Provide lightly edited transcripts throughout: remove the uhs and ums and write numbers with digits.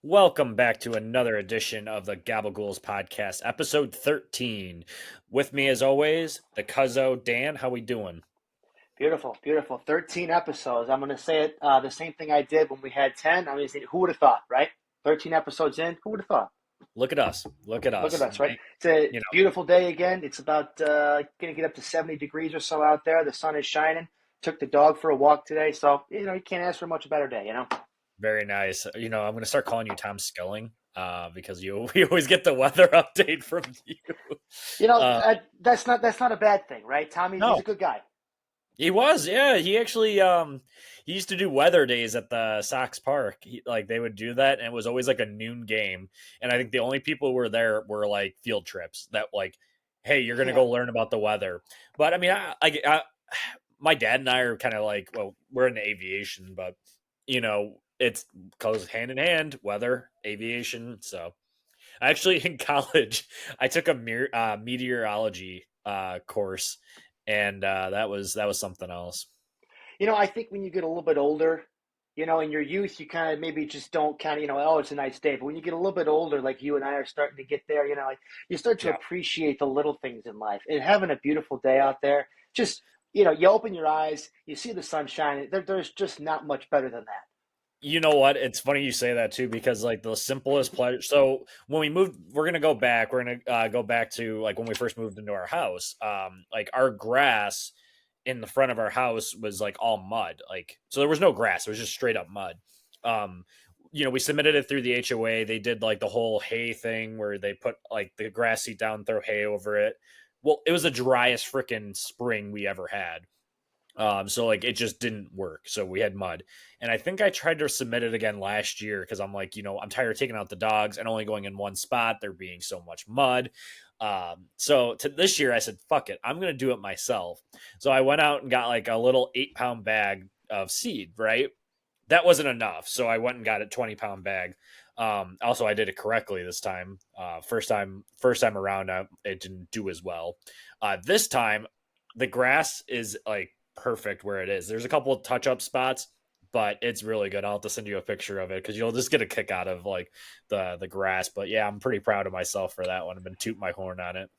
Welcome back to another edition of the Gabagools podcast, episode 13. With me, as always, the Cuzzo Dan. How we doing? Beautiful, beautiful. 13 episodes. I'm going to say it the same thing I did when we had 10. I mean, who would have thought, right? 13 episodes in, who would have thought? Look at us. Look at Look at us. us, right? It's a You know, beautiful day again. It's about going to get up to 70 degrees or so out there. The sun is shining. Took the dog for a walk today. So, you can't ask for a much better day. very nice. I'm going to start calling you Tom Skilling because we always get the weather update from you. Uh, That's not a bad thing, right? He's no, a good guy. he was. Yeah, he actually he used to do weather days at the Sox Park. They would do that, and it was always like a noon game. And I think the only people who were there were like field trips that like, hey, you're gonna Yeah. go learn about the weather. But I mean, my dad and I are kind of like, well, we're in aviation, but it goes hand in hand, weather, aviation. So actually, in college, I took a meteorology course, and that was something else. I think when you get a little bit older, in your youth, you kind of maybe just don't kind of, oh, it's a nice day. But when you get a little bit older, like you and I are starting to get there, like you start to Yeah. appreciate the little things in life and having a beautiful day out there. Just, you open your eyes, you see the sun shining. There's just not much better than that. You know what? It's funny you say that too, because like the simplest pleasure. So when we moved, we're gonna go back. We're gonna go back to like when we first moved into our house. Like our grass in the front of our house was like all mud. Like so, there was no grass. It was just straight up mud. Um, we submitted it through the HOA. They did like the whole hay thing where they put like the grass seat down, throw hay over it. Well, it was the driest freaking spring we ever had. So like it just didn't work. So we had mud. And I think I tried to submit it again last year because I'm like, I'm tired of taking out the dogs and only going in one spot. There being so much mud. So to this year I said, fuck it, I'm gonna do it myself. So I went out and got like a little 8 pound bag of seed, right? That wasn't enough. So I went and got a 20 pound bag. Also I did it correctly this time. First time around, it didn't do as well. This time the grass is like perfect where it is. There's a couple of touch up spots, but it's really good. I'll have to send you a picture of it because you'll just get a kick out of like the grass. But yeah, I'm pretty proud of myself for that one. I've been tooting my horn on it.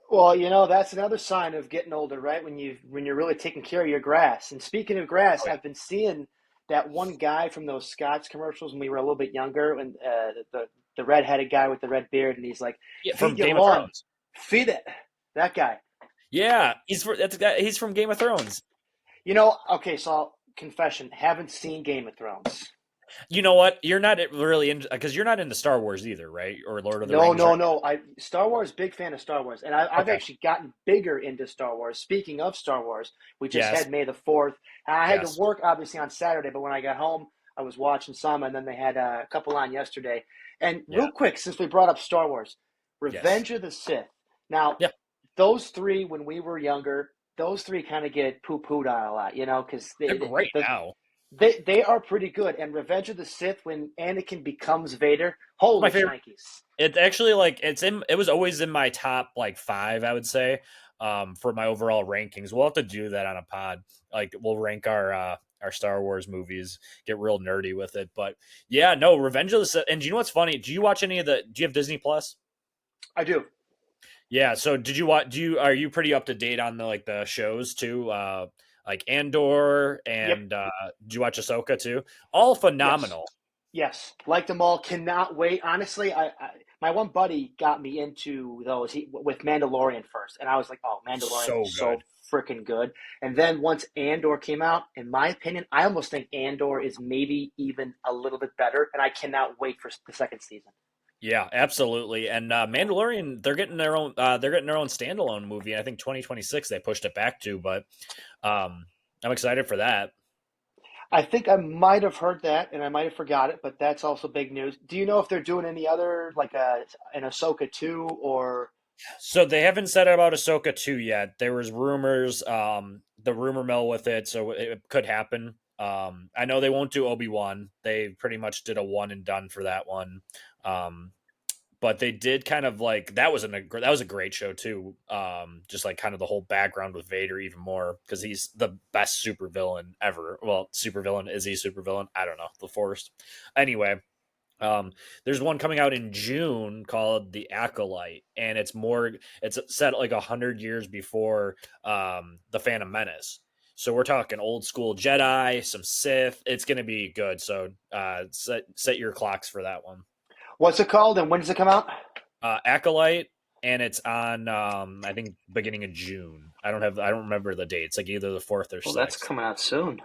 Well, that's another sign of getting older, right? When you're really taking care of your grass. And speaking of grass, Oh, I've been seeing that one guy from those Scotch commercials when we were a little bit younger, and the red-headed guy with the red beard, and he's like, yeah, "Feed from your Game of lawn, Thrones. feed it." That guy. Yeah, that's a guy. He's from Game of Thrones. Okay, so confession, haven't seen Game of Thrones. You know what? You're not really in because you're not into Star Wars either, right? Or Lord of the No, Rings, or no, no. Star Wars, big fan of Star Wars, and I've okay. actually gotten bigger into Star Wars. Speaking of Star Wars, we just Yes, had May the 4th. I had to yes, work obviously on Saturday, but when I got home, I was watching some, and then they had a couple on yesterday. And yeah, real quick, since we brought up Star Wars, yes, Revenge of the Sith. Now, yeah. those three, when we were younger, those three kind of get poo-pooed on a lot, because They're great the now. they are pretty good. And Revenge of the Sith, when Anakin becomes Vader, It's my holy favorite. shnikes. It's actually like it was always in my top like five, I would say, for my overall rankings. We'll have to do that on a pod. Like we'll rank our Star Wars movies, get real nerdy with it. But yeah, no, Revenge of the Sith. And do you know what's funny? Do you watch any of the do you have Disney Plus? I do. Yeah, so did you watch are you pretty up to date on the shows too? Like Andor Yep. and did you watch Ahsoka too? All Yes. phenomenal. Yes. Like them all. Cannot wait. Honestly, my one buddy got me into those with Mandalorian first, and I was like, "Oh, Mandalorian So is so good. freaking good." And then once Andor came out, in my opinion, I almost think Andor is maybe even a little bit better, and I cannot wait for the second season. Yeah, absolutely. And Mandalorian, they're getting their own standalone movie. I think 2026 they pushed it back to, but I'm excited for that. I think I might have heard that, and I might have forgot it, but that's also big news. Do you know if they're doing any other like an Ahsoka 2 or? So they haven't said about Ahsoka 2 yet. There was rumors, the rumor mill with it, so it could happen. I know they won't do Obi-Wan. They pretty much did a one and done for that one. Um, but they did kind of like that was a great show too. Just like kind of the whole background with Vader even more because he's the best supervillain ever. Well, supervillain, is he supervillain? I don't know. The Force. Anyway, Um, there's one coming out in June called The Acolyte, and it's set like 100 years before the Phantom Menace. So we're talking old school Jedi, some Sith. It's going to be good. So set your clocks for that one. What's it called and when does it come out? Acolyte, and it's on I think beginning of June. I don't remember the dates. Like either the 4th or Well, that's 6th. coming out soon.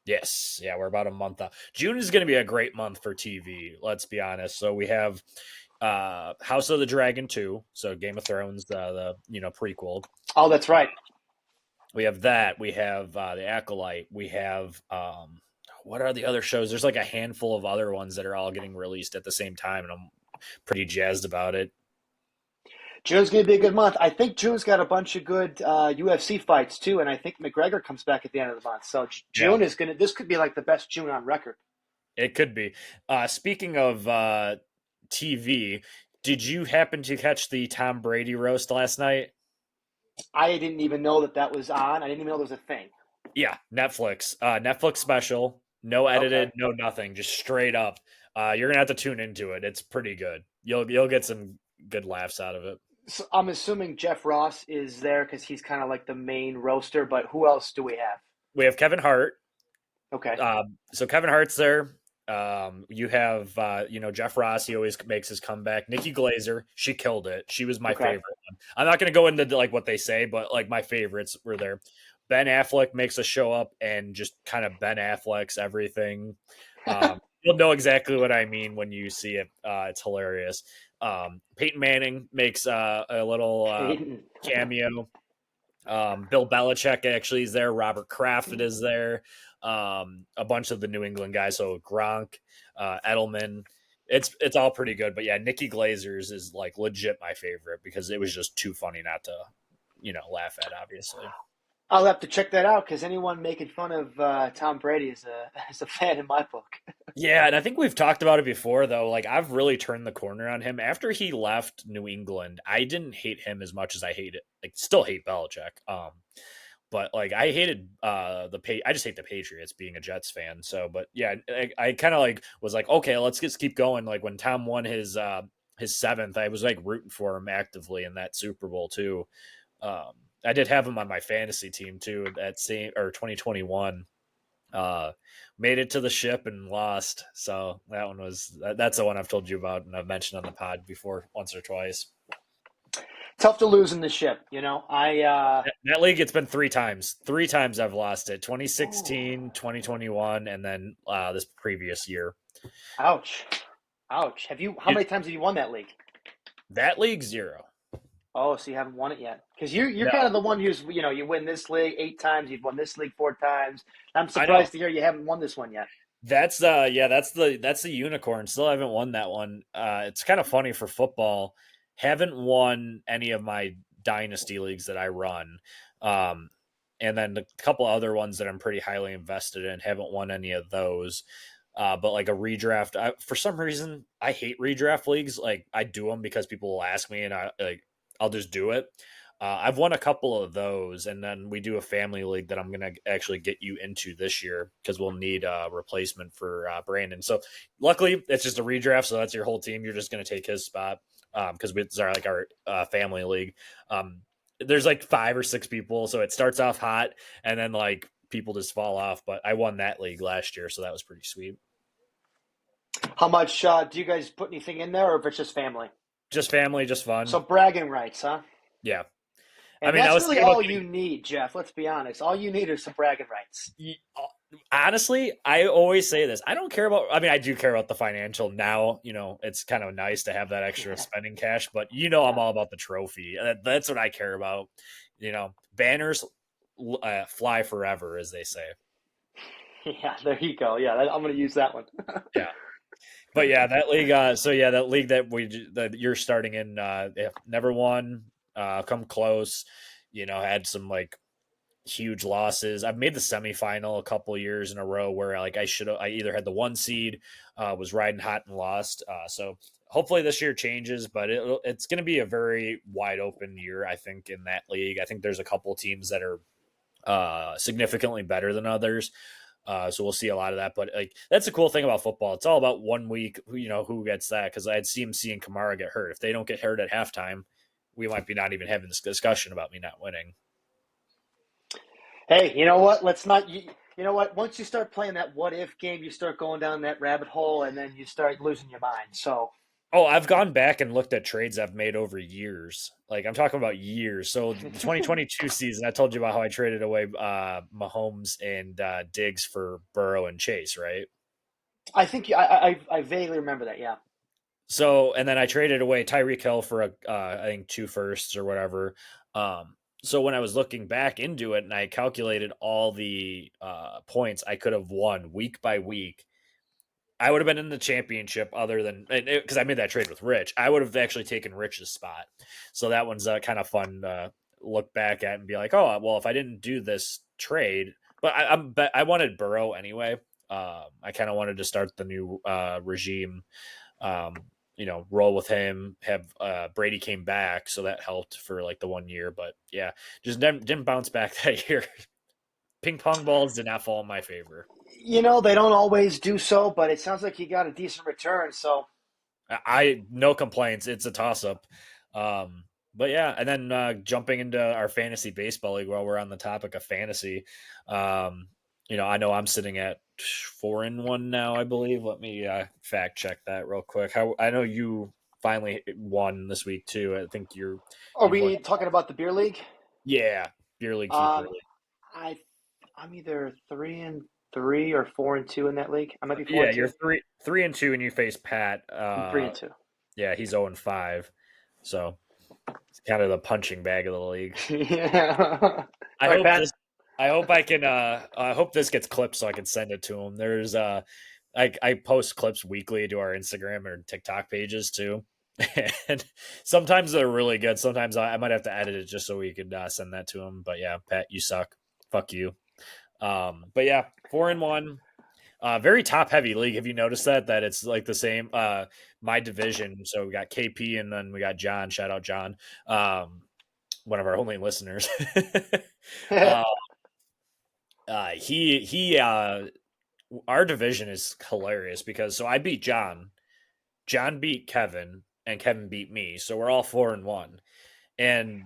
Yes, yeah, we're about a month out. June is going to be a great month for TV. Let's be honest. So we have House of the Dragon 2, so Game of Thrones, the prequel. Oh, that's right. We have that. We have the Acolyte. We have what are the other shows? There's like a handful of other ones that are all getting released at the same time, and I'm pretty jazzed about it. June's going to be a good month. I think June's got a bunch of good UFC fights too, and I think McGregor comes back at the end of the month. So Yeah, June is going to. This could be like the best June on record. it could be. Speaking of TV, did you happen to catch the Tom Brady roast last night? I didn't even know that that was on. I didn't even know there was a thing. Yeah, Netflix. Netflix special. No Okay. edited, no nothing, just straight up. You're gonna have to tune into it. It's pretty good. You'll get some good laughs out of it. So I'm assuming Jeff Ross is there because he's kind of like the main roaster. But who else do we have? We have Kevin Hart. Okay. So Kevin Hart's there. You have Jeff Ross. He always makes his comeback. Nikki Glazer, she killed it. She was my Okay. favorite one. I'm not gonna go into like what they say, but like my favorites were there. Ben Affleck makes a show up and just kind of Ben Affleck's everything. You'll know exactly what I mean when you see it. It's hilarious. Peyton Manning makes a little Peyton. cameo. Bill Belichick actually is there. Robert Kraft is there. A bunch of the New England guys. So Gronk, Edelman. It's all pretty good. But yeah, Nikki Glazer's is like legit my favorite because it was just too funny not to laugh at. Obviously. I'll have to check that out because anyone making fun of Tom Brady is a is a fan in my book. Yeah, and I think we've talked about it before, though. Like, I've really turned the corner on him after he left New England. I didn't hate him as much as I hate it. Like, still hate Belichick. But like, I hated I just hate the Patriots being a Jets fan. So, but yeah, I kind of like was like, okay, let's just keep going. Like when Tom won his seventh, I was like rooting for him actively in that Super Bowl too. Um, I did have him on my fantasy team too at same or 2021. Uh, Made it to the ship and lost. So that's the one I've told you about and I've mentioned on the pod before once or twice. Tough to lose in the ship, you know. That league, it's been 3 times. 3 times I've lost it: Oh, 2016, 2021, and then this previous year. ouch, ouch. Have you? How It, many times have you won that league? that league, zero. Oh, so you haven't won it yet? Because you're kind of No, the one who's you win this league 8 times, you've won this league 4 times. I'm I know. surprised to hear you haven't won this one yet. That's the unicorn. Still haven't won that one. It's kind of funny for football. Haven't won any of my dynasty leagues that I run. Um, and then a couple other ones that I'm pretty highly invested in. Haven't won any of those. But like a redraft, for some reason, I hate redraft leagues. Like I do them because people will ask me, and I'll just do it. I've won a couple of those, and then we do a family league that I'm going to actually get you into this year because we'll need a replacement for Brandon. So luckily, it's just a redraft, so that's your whole team. You're just going to take his spot because it's our family league. There's like 5 or 6 people, so it starts off hot, and then like people just fall off. But I won that league last year, so that was pretty sweet. How much do you guys put anything in there, or if it's just family? Just family, just So fun. bragging rights, huh? Yeah. I And mean, I that's was really thinking about all getting you need, Jeff. Let's be honest. All you need are some bragging rights. honestly, I always say this. I don't care about, I mean, I do care about the financial now. It's kind of nice to have that extra Yeah, spending cash, but I'm yeah, all about the trophy. That's what I care about. Banners fly forever, as they say. yeah. There you go. Yeah, I'm going to use that one. Yeah. But yeah, that league. So yeah, that league that you're starting in, yeah, never won. Come close. Had some like huge losses. I've made the semifinal a couple years in a row where like I either had the 1 seed, was riding hot and lost. So hopefully this year changes, but it's going to be a very wide open year. I think in that league, I think there's a couple teams that are significantly better than others. So we'll see a lot of that. But like that's the cool thing about football. It's all about 1 week. Who gets that? Because I'd see CMC and Kamara get hurt. If they don't get hurt at halftime, we might be not even having this discussion about me not winning. Hey, you know what? Let's not. You know what? Once you start playing that what if game, you start going down that rabbit hole, and then you start losing your mind. So Oh, I've gone back and looked at trades I've made over years. Like I'm talking about years. So the 2022 season, I told you about how I traded away Mahomes and Diggs for Burrow and Chase, right? I think I vaguely remember that. Yeah. So and then I traded away Tyreek Hill for I think two firsts or whatever. So when I was looking back into it and I calculated all the points I could have won week by week, I would have been in the championship other than because I made that trade with Rich. I would have actually taken Rich's spot. So that one's kind of fun to look back at and be like, oh, well, if I didn't do this trade, but I wanted Burrow anyway. I kind of wanted to start the new regime. Um, roll with him. Have Brady came back, so that helped for like the 1 year. But yeah, just didn't bounce back that year. Ping pong balls did not fall in my favor. They don't always do so, but it sounds like you got a decent return. So I no complaints. It's a toss up. But yeah, and then jumping into our fantasy baseball league while we're on the topic of fantasy, I know I'm sitting at 4-1 now. I believe. Let me fact check that real quick. How I know you finally won this week too. I think are you've won. we talking about the beer league? Yeah, beer league keeper Um, league. I I'm either 3-3 or 4-2 in that league. I might be four Yeah, and you're two. 3-2, and you face Pat. I'm 3-2. Yeah, he's 0-5. So it's kind of the punching bag of the league. Yeah. I All right, hope Pat. this. I hope I can. I hope this gets clipped so I can send it to him. I post clips weekly to our Instagram or TikTok pages too, and sometimes they're really good. Sometimes I might have to edit it just so we could send that to him. But yeah, Pat, you suck. Fuck you. But yeah, 4-1. Very top heavy league. Have you noticed that it's like the same? My division. So we got KP and then we got John. Shout out John. One of our only listeners. uh, he our division is hilarious because so I beat John, John beat Kevin, and Kevin beat me. So we're all 4-1. And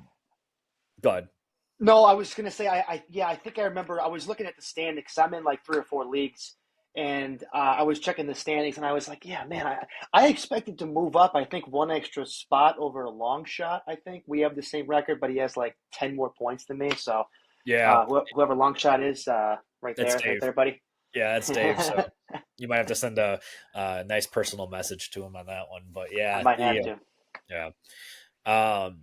good. No, I was gonna say yeah, I think I remember. I was looking at the standings because I'm in like 3 or 4 leagues, and I was checking the standings, and I was like, yeah, man, I expected to move up. I think one extra spot over a long shot. I think we have the same record, but he has like 10 more points than me. So Yeah, whoever long shot is, that's right Dave. there, buddy. Yeah, that's Dave. So you might have to send a nice personal message to him on that one. But I yeah, might have the to. yeah. Um,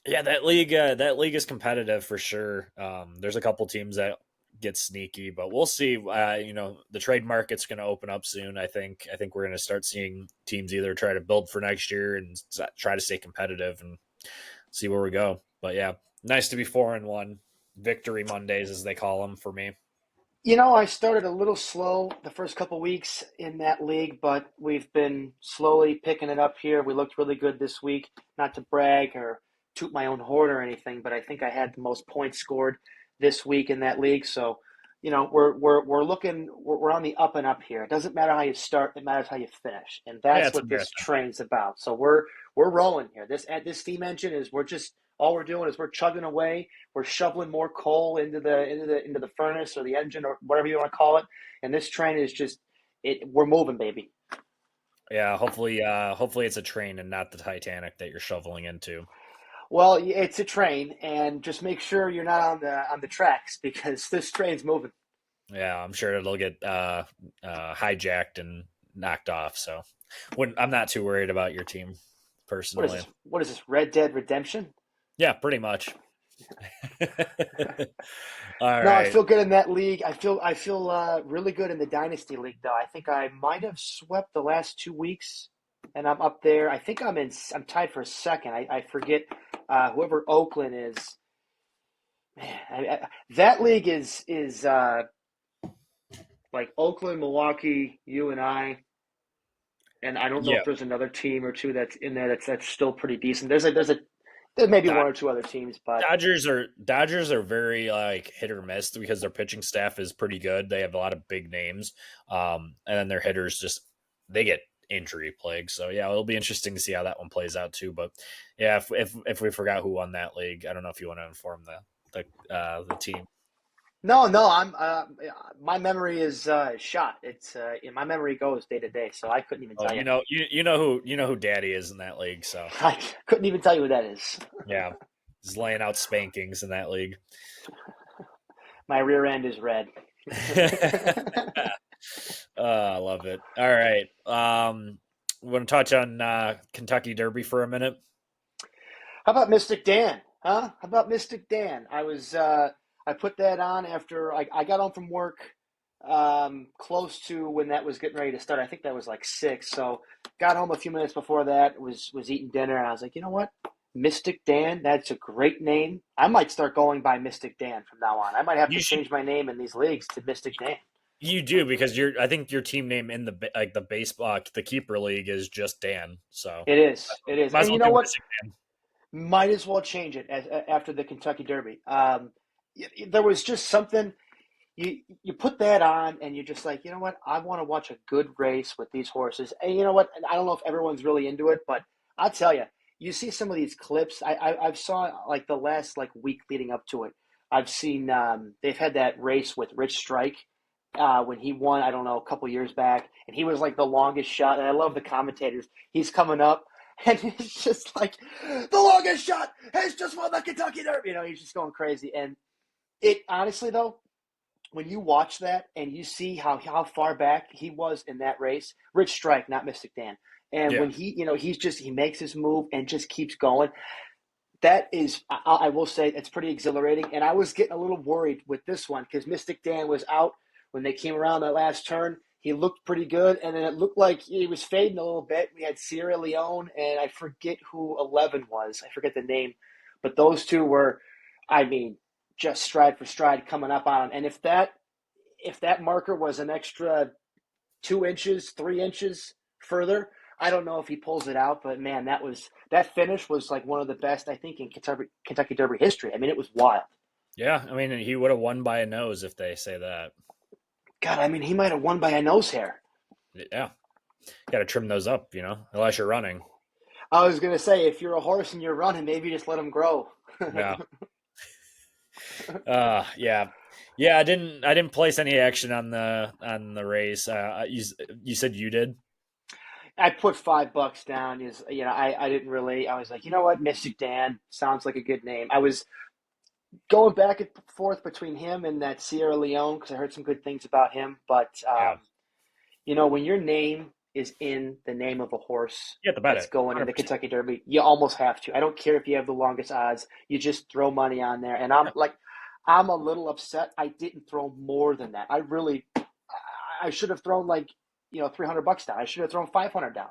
Yeah, that league is competitive for sure. There's a couple teams that get sneaky, but we'll see. The trade market's going to open up soon. I think we're going to start seeing teams either try to build for next year and try to stay competitive and see where we go. But yeah, nice to be 4-1. Victory Mondays, as they call them, for me. I started a little slow the first couple weeks in that league, but we've been slowly picking it up here. We looked really good this week. Not to brag or toot my own horn or anything, but I think I had the most points scored this week in that league. So, we're looking we're on the up and up here. It doesn't matter how you start; it matters how you finish, and Yeah, that's it's a what this marathon. train's about. So we're rolling here. This steam engine is we're just all we're doing is we're chugging away, we're shoveling more coal into the furnace or the engine or whatever you want to call it. And this train is just it. We're moving, baby. Yeah, hopefully it's a train and not the Titanic that you're shoveling into. Well, it's a train, and just make sure you're not on the tracks because this train's moving. Yeah, I'm sure it'll get hijacked and knocked off. So, I'm not too worried about your team What is personally. this? What is this? Red Dead Redemption? Yeah, pretty much. All No, I right. feel good in that league. I feel really good in the dynasty league, though. I think I might have swept the last 2 weeks, and I'm up there. I think I'm tied for second. I forget whoever Oakland is. Man, that league is like Oakland, Milwaukee, you and I don't know Yeah. if there's another team or two that's in there that's still pretty decent. There's a There may be Dod- one or two other teams, but Dodgers are very like hit or miss because their pitching staff is pretty good. They have a lot of big names, and then their hitters just they get injury plagued. So yeah, it'll be interesting to see how that one plays out too. But yeah, if we forgot who won that league, I don't know if you want to inform the team. no, no. My memory is shot. It's my memory goes day to day, so I couldn't even Oh, tell you. you know who Daddy is in that league. So I couldn't even tell you who that is. yeah, he's laying out spankings in that league. My rear end is red. I love it. All right. Want to touch on Kentucky Derby for a minute? How about Mystic Dan? Huh? How about Mystic Dan? I put that on after I got home from work close to when that was getting ready to start. I think that was like 6. So got home a few minutes before that, was eating dinner, and I was like, you know what? Mystic Dan, that's a great name. I might start going by Mystic Dan from now on. I might have You to should change my name in these leagues to Mystic Dan. you do because I think your team name in the baseball the keeper league is just Dan. So It is. It is. might as And well you know do what? Mystic Dan. Might as well change it after the Kentucky Derby. There was just something you put that on and you're just like, you know what? I want to watch a good race with these horses. And you know what? I don't know if everyone's really into it, but I'll tell you, you see some of these clips. I've saw like the last like week leading up to it. I've seen they've had that race with Rich Strike when he won. I don't know, a couple years back, and he was like the longest shot. And I love the commentators. He's coming up. And it's just like the longest shot has just won the Kentucky Derby. You know, he's just going crazy. And it honestly though, when you watch that and you see how far back he was in that race, Rich Strike, not Mystic Dan. And Yeah, when he makes his move and just keeps going. That is, I will say, it's pretty exhilarating. And I was getting a little worried with this one because Mystic Dan was out when they came around that last turn. He looked pretty good, and then it looked like he was fading a little bit. We had Sierra Leone, and I forget who 11 was. I forget the name, but those two were, I mean, just stride for stride coming up on him. And if that marker was an extra 2 inches, 3 inches further. I don't know if he pulls it out, but man, that finish was like one of the best I think in Kentucky Derby history. I mean, it was wild. yeah. I mean, he would have won by a nose if they say that. God, I mean, he might have won by a nose hair. Yeah, got to trim those up, unless you're running. I was gonna say, if you're a horse and you're running, maybe just let him grow. Yeah. Yeah. Yeah, I didn't place any action on the race. You said you did? I put $5 down. Is I didn't really. I was like, you know what, Mystic Dan sounds like a good name. I was going back and forth between him and that Sierra Leone because I heard some good things about him. But Yeah. when your name is in the name of a horse You have to bet that's it. going in the 100%. Kentucky Derby, you almost have to. I don't care if you have the longest odds. You just throw money on there. And I'm a little upset. I didn't throw more than that. I should have thrown like, $300 down. I should have thrown 500 down.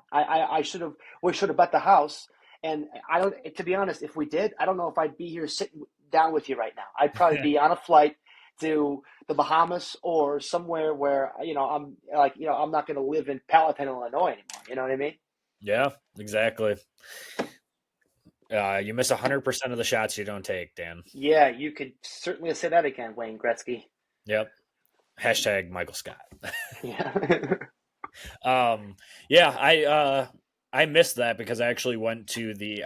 We should have bet the house. And I don't, to be honest, if we did, I don't know if I'd be here sitting down with you right now. I'd probably be on a flight to the Bahamas or somewhere where I'm not going to live in Palatine, Illinois anymore. You know what I mean? Yeah, exactly. You miss 100% of the shots you don't take, Dan. Yeah, you could certainly say that again, Wayne Gretzky. Yep. Hashtag Michael Scott. Yeah. Yeah, I missed that because I actually went to the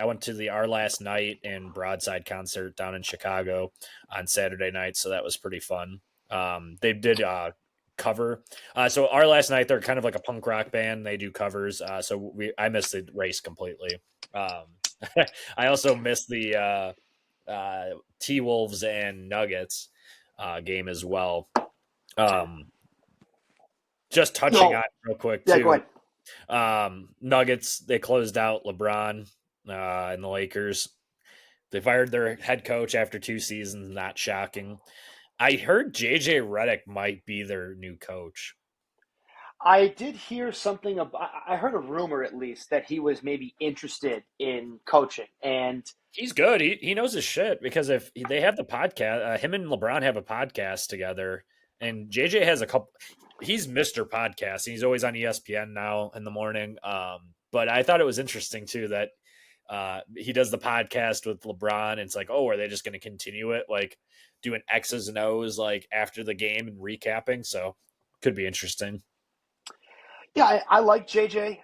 Our Last Night and Broadside concert down in Chicago on Saturday night, so that was pretty fun. They did cover. So Our Last Night, they're kind of like a punk rock band. They do covers. So I missed the race completely. I also missed the T Wolves and Nuggets game as well. Um, just touching No. on it real quick Yeah, go too. ahead. Nuggets, they closed out LeBron and the Lakers. They fired their head coach after 2 seasons. Not shocking. I heard JJ Redick might be their new coach. I did hear something about, I heard a rumor at least that he was maybe interested in coaching. And He's good. He knows his shit because if they have the podcast, him and LeBron have a podcast together, and JJ has a couple. He's Mister Podcast. And he's always on ESPN now in the morning. But I thought it was interesting too that he does the podcast with LeBron. And it's like, oh, are they just going to continue it, like doing X's and O's like after the game and recapping? So could be interesting. Yeah, I like JJ.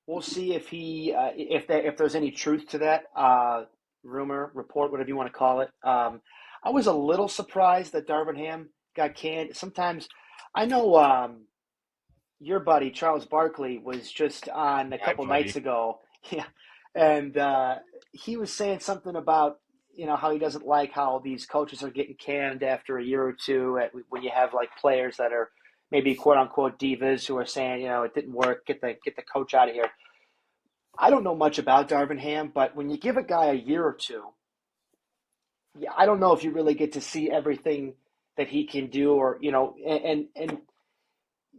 We'll see if he if there's any truth to that rumor, report, whatever you want to call it. I was a little surprised that Darvin Ham got canned. Sometimes I know your buddy Charles Barkley was just on a Hi, couple nights buddy. ago, yeah, and he was saying something about how he doesn't like how these coaches are getting canned after a year or two when you have like players that are maybe quote unquote divas who are saying it didn't work, get the coach out of here. I don't know much about Darvin Ham, but when you give a guy a year or two, yeah, I don't know if you really get to see everything that he can do, or and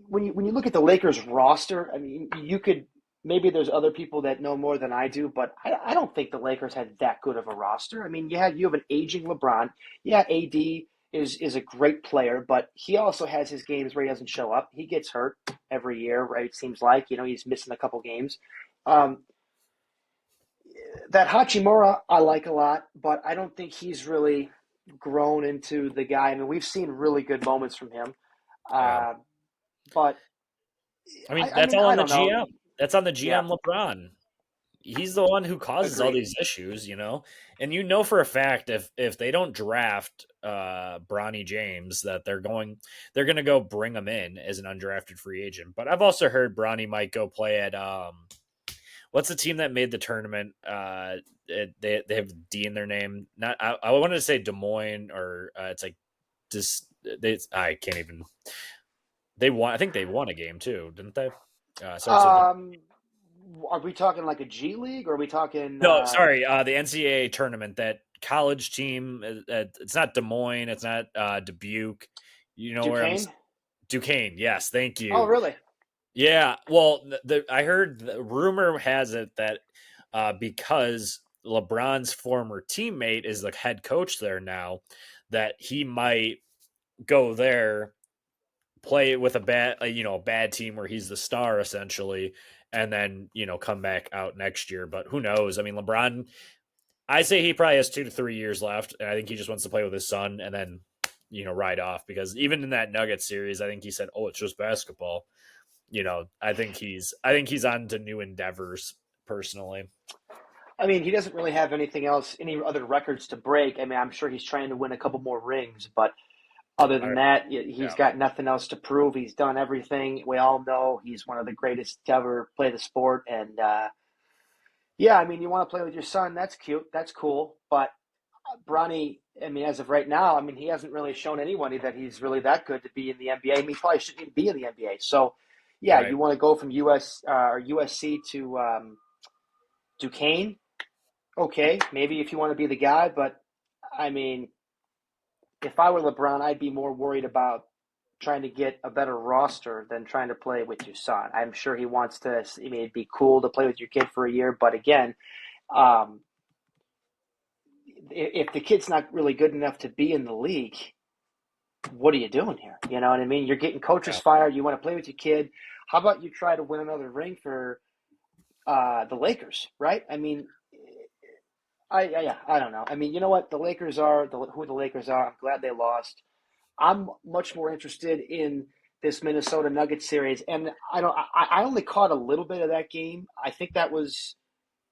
when you look at the Lakers roster, I mean, you could maybe there's other people that know more than I do, but I don't think the Lakers had that good of a roster. I mean, you have an aging LeBron. Yeah, AD is a great player, but he also has his games where he doesn't show up. He gets hurt every year, right? It seems like he's missing a couple games. Um, that Hachimura I like a lot, but I don't think he's really grown into the guy. I mean, we've seen really good moments from him, Yeah. uh, but I mean, I that's mean, all I on the don't know. GM. That's on the Yeah, GM LeBron. He's the one who causes all agreed. these issues, And for a fact if they don't draft Bronny James that they're going to go bring him in as an undrafted free agent. But I've also heard Bronny might go play at what's the team that made the tournament? They have D in their name. Not I wanted to say Des Moines or it's like this. I can't even. They won. I think they won a game too, didn't they? Starts with Um, are we talking like a G League, or are we talking no, sorry, the NCAA tournament. That college team. It's not Des Moines. It's not Dubuque. You know where I'm. Duquesne? Duquesne. Yes, thank Oh, you. really? Yeah. Well, I heard the rumor has it that because LeBron's former teammate is the head coach there now, that he might go there, play with a bad team where he's the star essentially, and then come back out next year. But who knows? I mean, LeBron. I say he probably has 2 to 3 years left, and I think he just wants to play with his son and then ride off because even in that Nuggets series, I think he said, "Oh, it's just basketball." I think he's on to new endeavors personally. I mean, he doesn't really have anything else, any other records to break. I mean, I'm sure he's trying to win a couple more rings, but other than that, he's Yeah, got nothing else to prove. He's done everything. We all know he's one of the greatest to ever play the sport. And yeah, I mean, you want to play with your son. That's cute. That's cool. But Bronny, I mean, as of right now, I mean, he hasn't really shown anybody that he's really that good to be in the NBA. I mean, he probably shouldn't even be in the NBA. So, yeah, right. you want to go from USC to Duquesne? Okay, maybe if you want to be the guy. But I mean, if I were LeBron, I'd be more worried about trying to get a better roster than trying to play with your son. I'm sure he wants to. I mean, it'd be cool to play with your kid for a year, but again, um, if the kid's not really good enough to be in the league, what are you doing here? You know what I mean? You're getting coaches Yeah, fired. You want to play with your kid. How about you try to win another ring for the Lakers, right? I mean, I don't know. I mean, you know what the Lakers are, who the Lakers are. I'm glad they lost. I'm much more interested in this Minnesota Nuggets series, and I only caught a little bit of that game. I think that was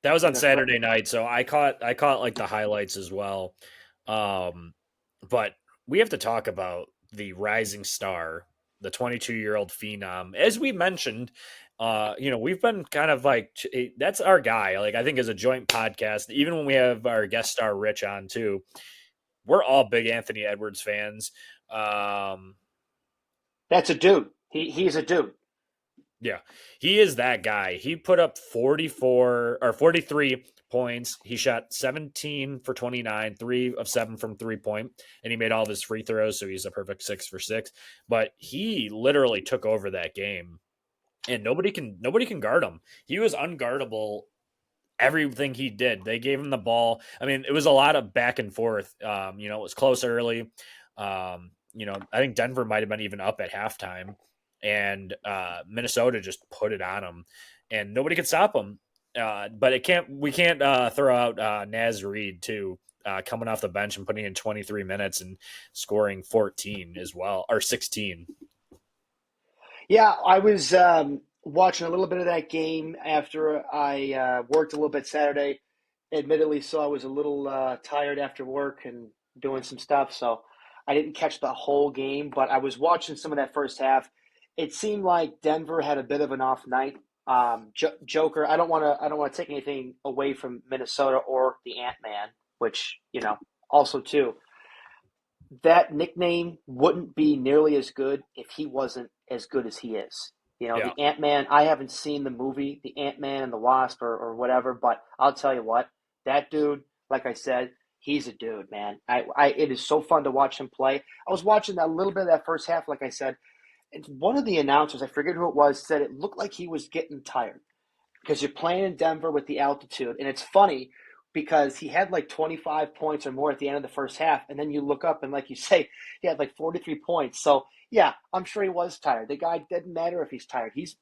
that was on the Saturday night, so I caught like the highlights as well. But we have to talk about the rising star, the 22-year-old phenom. As we mentioned, we've been kind of like that's our guy. Like I think as a joint podcast, even when we have our guest star Rich on too, we're all big Anthony Edwards fans. Um, that's a dude. He's a dude. Yeah, he is that guy. He put up 44 or 43 points. He shot 17 for 29, 3 of 7 from 3 point, and he made all of his free throws. So he's a perfect 6 for 6. But he literally took over that game, and nobody can guard him. He was unguardable. Everything he did, they gave him the ball. I mean, it was a lot of back and forth. It was close early. I think Denver might have been even up at halftime, and Minnesota just put it on him, and nobody could stop him. But we can't throw out Naz Reid too, coming off the bench and putting in 23 minutes and scoring 14 as well, or 16. Yeah, I was watching a little bit of that game after I worked a little bit Saturday. Admittedly, so I was a little tired after work and doing some stuff, so I didn't catch the whole game. But I was watching some of that first half. It seemed like Denver had a bit of an off night. Joker, I don't want to take anything away from Minnesota or the Ant Man, which also too that nickname wouldn't be nearly as good if he wasn't as good as he is. Yeah, The Ant Man, I haven't seen the movie, The Ant Man and the Wasp or whatever, but I'll tell you what, that dude, like I said, he's a dude, man. It is so fun to watch him play. I was watching a little bit of that first half, like I said, and one of the announcers, I forget who it was, said it looked like he was getting tired because you're playing in Denver with the altitude. And it's funny because he had like 25 points or more at the end of the first half. And then you look up and, like you say, he had like 43 points. So, yeah, I'm sure he was tired. The guy doesn't matter if he's tired. He's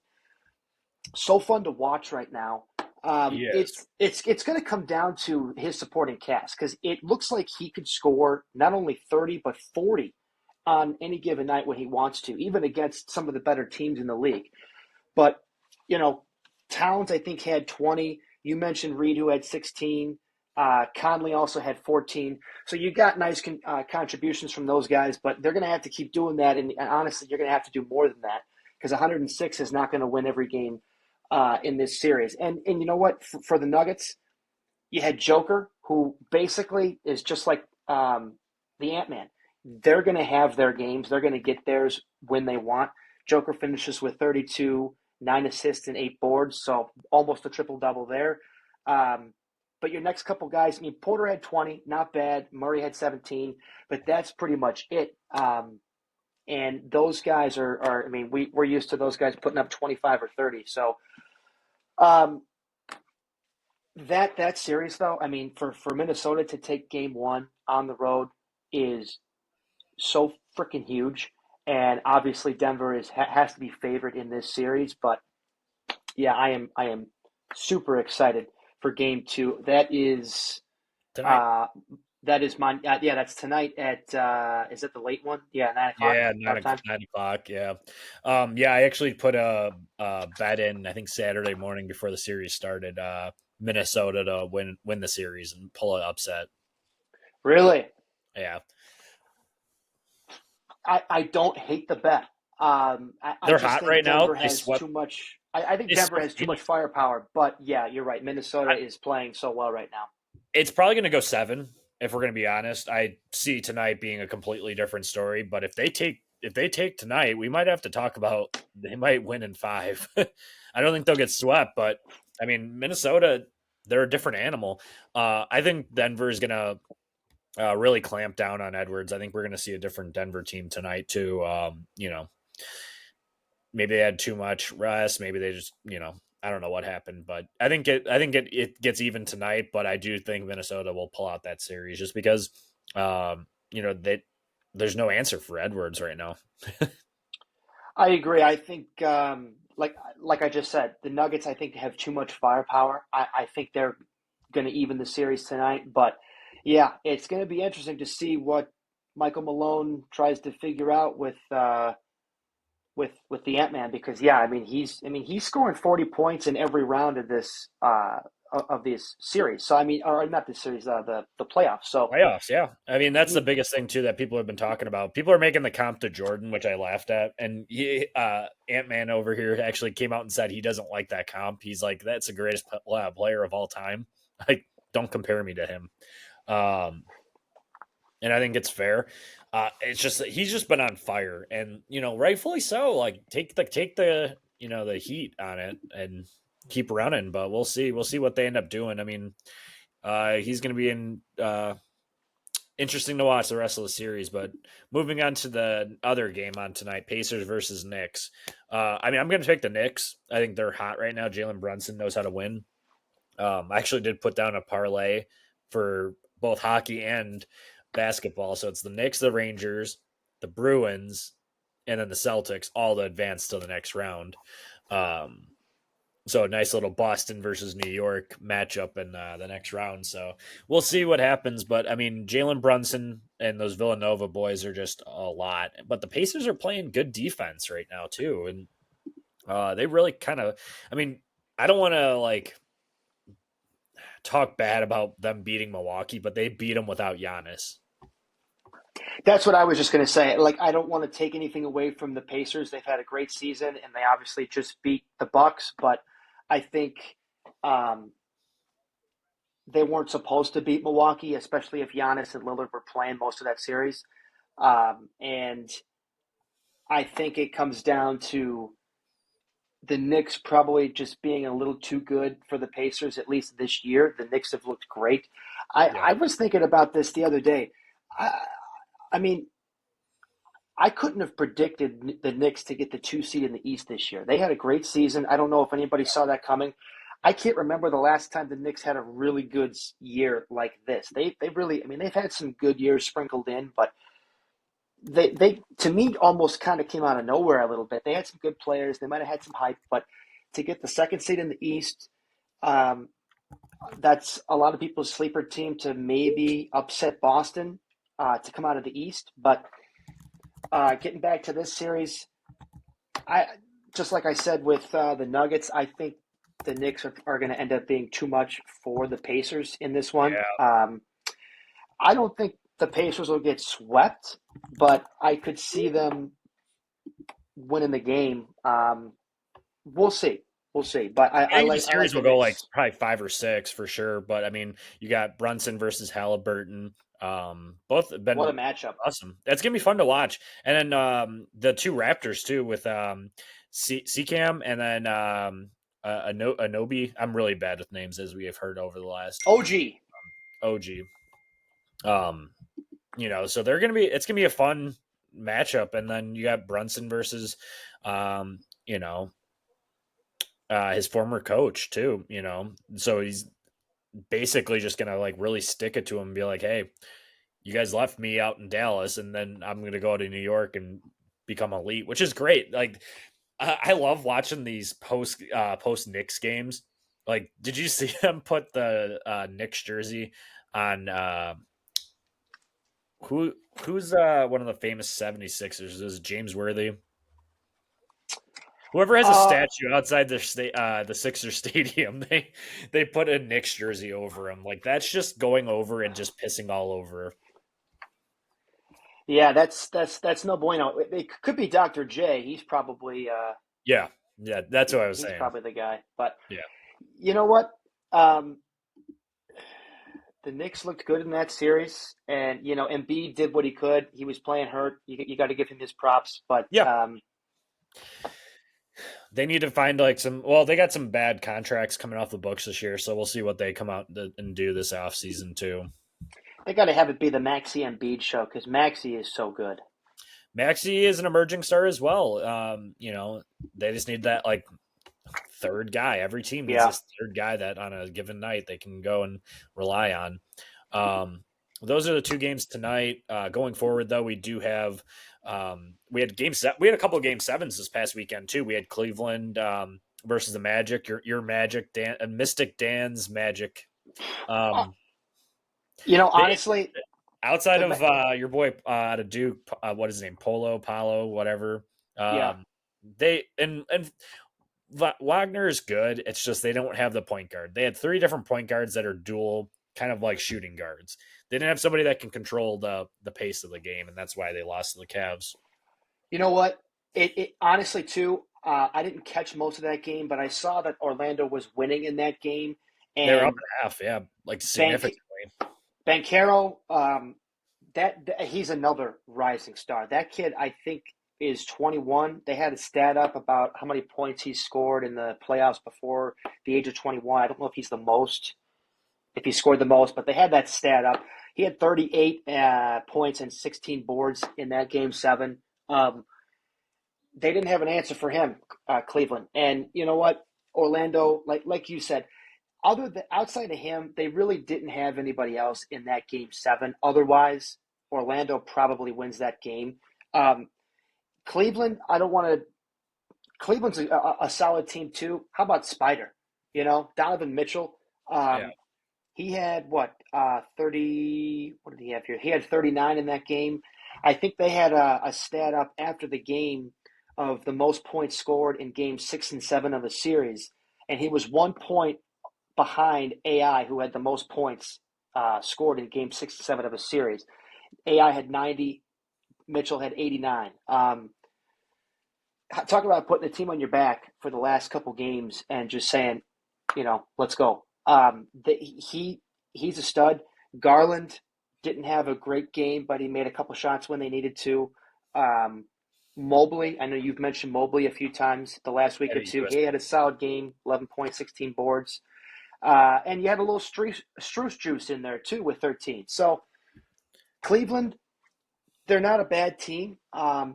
so fun to watch right now. he is. It's going to come down to his supporting cast because it looks like he could score not only 30 but 40 on any given night when he wants to, even against some of the better teams in the league. But, you know, Towns, I think, had 20. You mentioned Reed, who had 16. Conley also had 14. So you got nice contributions from those guys, but they're going to have to keep doing that. And honestly, you're going to have to do more than that because 106 is not going to win every game in this series. And you know what? For the Nuggets, you had Joker, who basically is just like the Ant Man. They're going to have their games. They're going to get theirs when they want. Joker finishes with 32, 9 assists, and 8 boards, so almost a triple double there. But your next couple guys, I mean, Porter had 20, not bad. Murray had 17, but that's pretty much it. And those guys I mean, we're used to those guys putting up 25 or 30. So um, that series, though, I mean, for Minnesota to take game one on the road is so freaking huge. And obviously, Denver has to be favored in this series. But yeah, I am super excited for game two. Tonight. Uh, that is my yeah. That's tonight at is it the late one? Yeah, 9 o'clock Yeah, our time. 9 o'clock. Yeah, yeah. I actually put a bet in. I think Saturday morning before the series started. Minnesota to win the series and pull an upset. Really, Yeah, I don't hate the bet. I they're just hot think right now. Denver They has swept. too much. I think They Denver swept has too much Phoenix. firepower. But yeah, you're right. Minnesota I, is playing so well right now. it's probably going to go seven. If we're going to be honest, I see tonight being a completely different story. But if they take tonight, we might have to talk about they might win in five. I don't think they'll get swept, but I mean Minnesota, they're a different animal. I think Denver is going to really clamp down on Edwards. I think we're going to see a different Denver team tonight too. Maybe they had too much rest. Maybe they just I don't know what happened, but it gets even tonight. But I do think Minnesota will pull out that series just because that there's no answer for Edwards right now. I agree. I think, like I just said, the Nuggets I think have too much firepower. I think they're going to even the series tonight. But yeah, it's going to be interesting to see what Michael Malone tries to figure out with the Ant Man because yeah, I mean he's scoring 40 points in every round of this series. So I mean, or not this series, the playoffs. So Playoffs, yeah. I mean, that's the he, biggest thing too that people have been talking about. People are making the comp to Jordan, which I laughed at, and Ant Man over here actually came out and said he doesn't like that comp. He's like, that's the greatest player of all time. Like, don't compare me to him. Um, and I think it's fair. It's just that he's just been on fire, and rightfully so. Like, take the the heat on it and keep running. But we'll see. We'll see what they end up doing. I mean, he's going to be in. Interesting to watch the rest of the series. But moving on to the other game on tonight, Pacers versus Knicks. I mean, I'm going to take the Knicks. I think they're hot right now. Jalen Brunson knows how to win. I actually did put down a parlay for both hockey and basketball. So it's the Knicks, the Rangers, the Bruins, and then the Celtics all to advance to the next round. Um, So a nice little Boston versus New York matchup in the next round. So we'll see what happens. But I mean, Jalen Brunson and those Villanova boys are just a lot. But the Pacers are playing good defense right now too, and they really kind of. I mean, I don't want to like talk bad about them beating Milwaukee, but they beat them without Giannis. That's what I was just going to say. Like, I don't want to take anything away from the Pacers. They've had a great season, and they obviously just beat the Bucks. But I think um, they weren't supposed to beat Milwaukee, especially if Giannis and Lillard were playing most of that series. And I think it comes down to the Knicks probably just being a little too good for the Pacers, at least this year. The Knicks have looked great. Yep. I was thinking about this the other day. I, I mean, I couldn't have predicted the Knicks to get the 2 seed in the East this year. They had a great season. I don't know if anybody saw that coming. I can't remember the last time the Knicks had a really good year like this. They really, I mean, they've had some good years sprinkled in, but they to me almost kind of came out of nowhere a little bit. They had some good players. They might have had some hype, but to get the second seed in the East, um, that's a lot of people's sleeper team to maybe upset Boston to come out of the East. But getting back to this series, I just like I said with the Nuggets, I think the Knicks are going to end up being too much for the Pacers in this one. Yeah. I don't think the Pacers will get swept, but I could see them winning the game. We'll see. We'll see. But I think the I like series the will go like Knicks. probably 5 or 6 for sure. But I mean, you got Brunson versus Halliburton. Both have What a been matchup. awesome. That's gonna be fun to watch. And then the two Raptors too with Cam and then Anobi. I'm really bad with names as we have heard over the last OG. OG. Um, so they're gonna be. It's gonna be a fun matchup. And then you got Brunson versus, um, you know, his former coach too. So he's basically just gonna like really stick it to him and be like, "Hey, you guys left me out in Dallas, and then I'm gonna go to New York and become elite," which is great. Like, I love watching these post Knicks games. Like, did you see them put the Knicks jersey on who who's one of the famous 76ers? Is James Worthy? Whoever has a Uh, statue outside the Sixer stadium, they put a Knicks jersey over him. Like that's just going over and just pissing all over. yeah, that's no bueno. It could be Dr. J. Yeah, yeah, that's what I was He's saying. probably the guy. But Yeah, you know what? Um, the Knicks looked good in that series, and Embiid did what he could. He was playing hurt. You got to give him his props. But yeah. They need to find like some. Well, they got some bad contracts coming off the books this year, so we'll see what they come out and do this off season too. they got to have it be the Maxi Embiid show because Maxi is so good. Maxi is an emerging star as well. They just need that like third guy. Every team needs Yeah. this third guy that on a given night they can go and rely on. Those are the two games tonight. Going forward, though, we do have we had we had a couple of game sevens this past weekend too. We had Cleveland versus the Magic. Your Magic, Dan, Mystic Dan's Magic. Uh, Um, they honestly, outside the of your boy out of Duke, what is his name, Palo, whatever. yeah. Um, they and Wagner is good. It's just they don't have the point guard. They had three different point guards that are dual, kind of like shooting guards. They didn't have somebody that can control the pace of the game, and that's why they lost to the Cavs. You know what? It honestly too. I didn't catch most of that game, but I saw that Orlando was winning in that game, They're up and at half, yeah, like Bank significantly. Bankero, that he's another rising star. That kid, I think, is 21. They had a stat up about how many points he scored in the playoffs before the age of 21. I don't know if he's the most, if he scored the most, but they had that stat up. He had 38 points and 16 boards in that game seven. They didn't have an answer for him, Cleveland. And you know what? Orlando, like you said, other than outside of him, they really didn't have anybody else in that game seven. Otherwise, Orlando probably wins that game. Um, Cleveland, I don't want to Cleveland's a solid team too. How about Spider? You know, Donovan Mitchell. Yeah, He had what 30? What did he have here? He had 39 in that game. I think they had a stat up after the game of the most points scored in games 6 and 7 of the series, and he was 1 point behind AI, who had the most points scored in game 6 and 7 of a series. AI had 90. Mitchell had 89. Talk about putting the team on your back for the last couple games and just saying, let's go. He's a stud. Garland didn't have a great game, but he made a couple shots when they needed to. Um, Mobley, I know you've mentioned Mobley a few times the last week at or the two. US. He had a solid game, 11 points, 16 boards. And you had a little Struce juice in there too with 13. So Cleveland, they're not a bad team.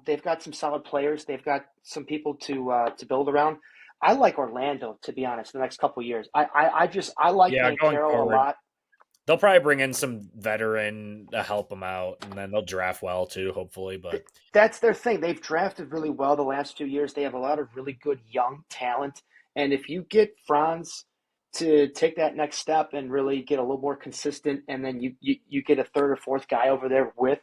They've got some solid players. They've got some people to build around. I like Orlando, to be honest. The next couple of years, I like Yeah, going Banchero a forward, lot. they'll probably bring in some veteran to help them out, and then they'll draft well too, hopefully. But That's their thing. They've drafted really well the last 2 years. They have a lot of really good young talent, and if you get Franz to take that next step and really get a little more consistent, and then you get a third or fourth guy over there with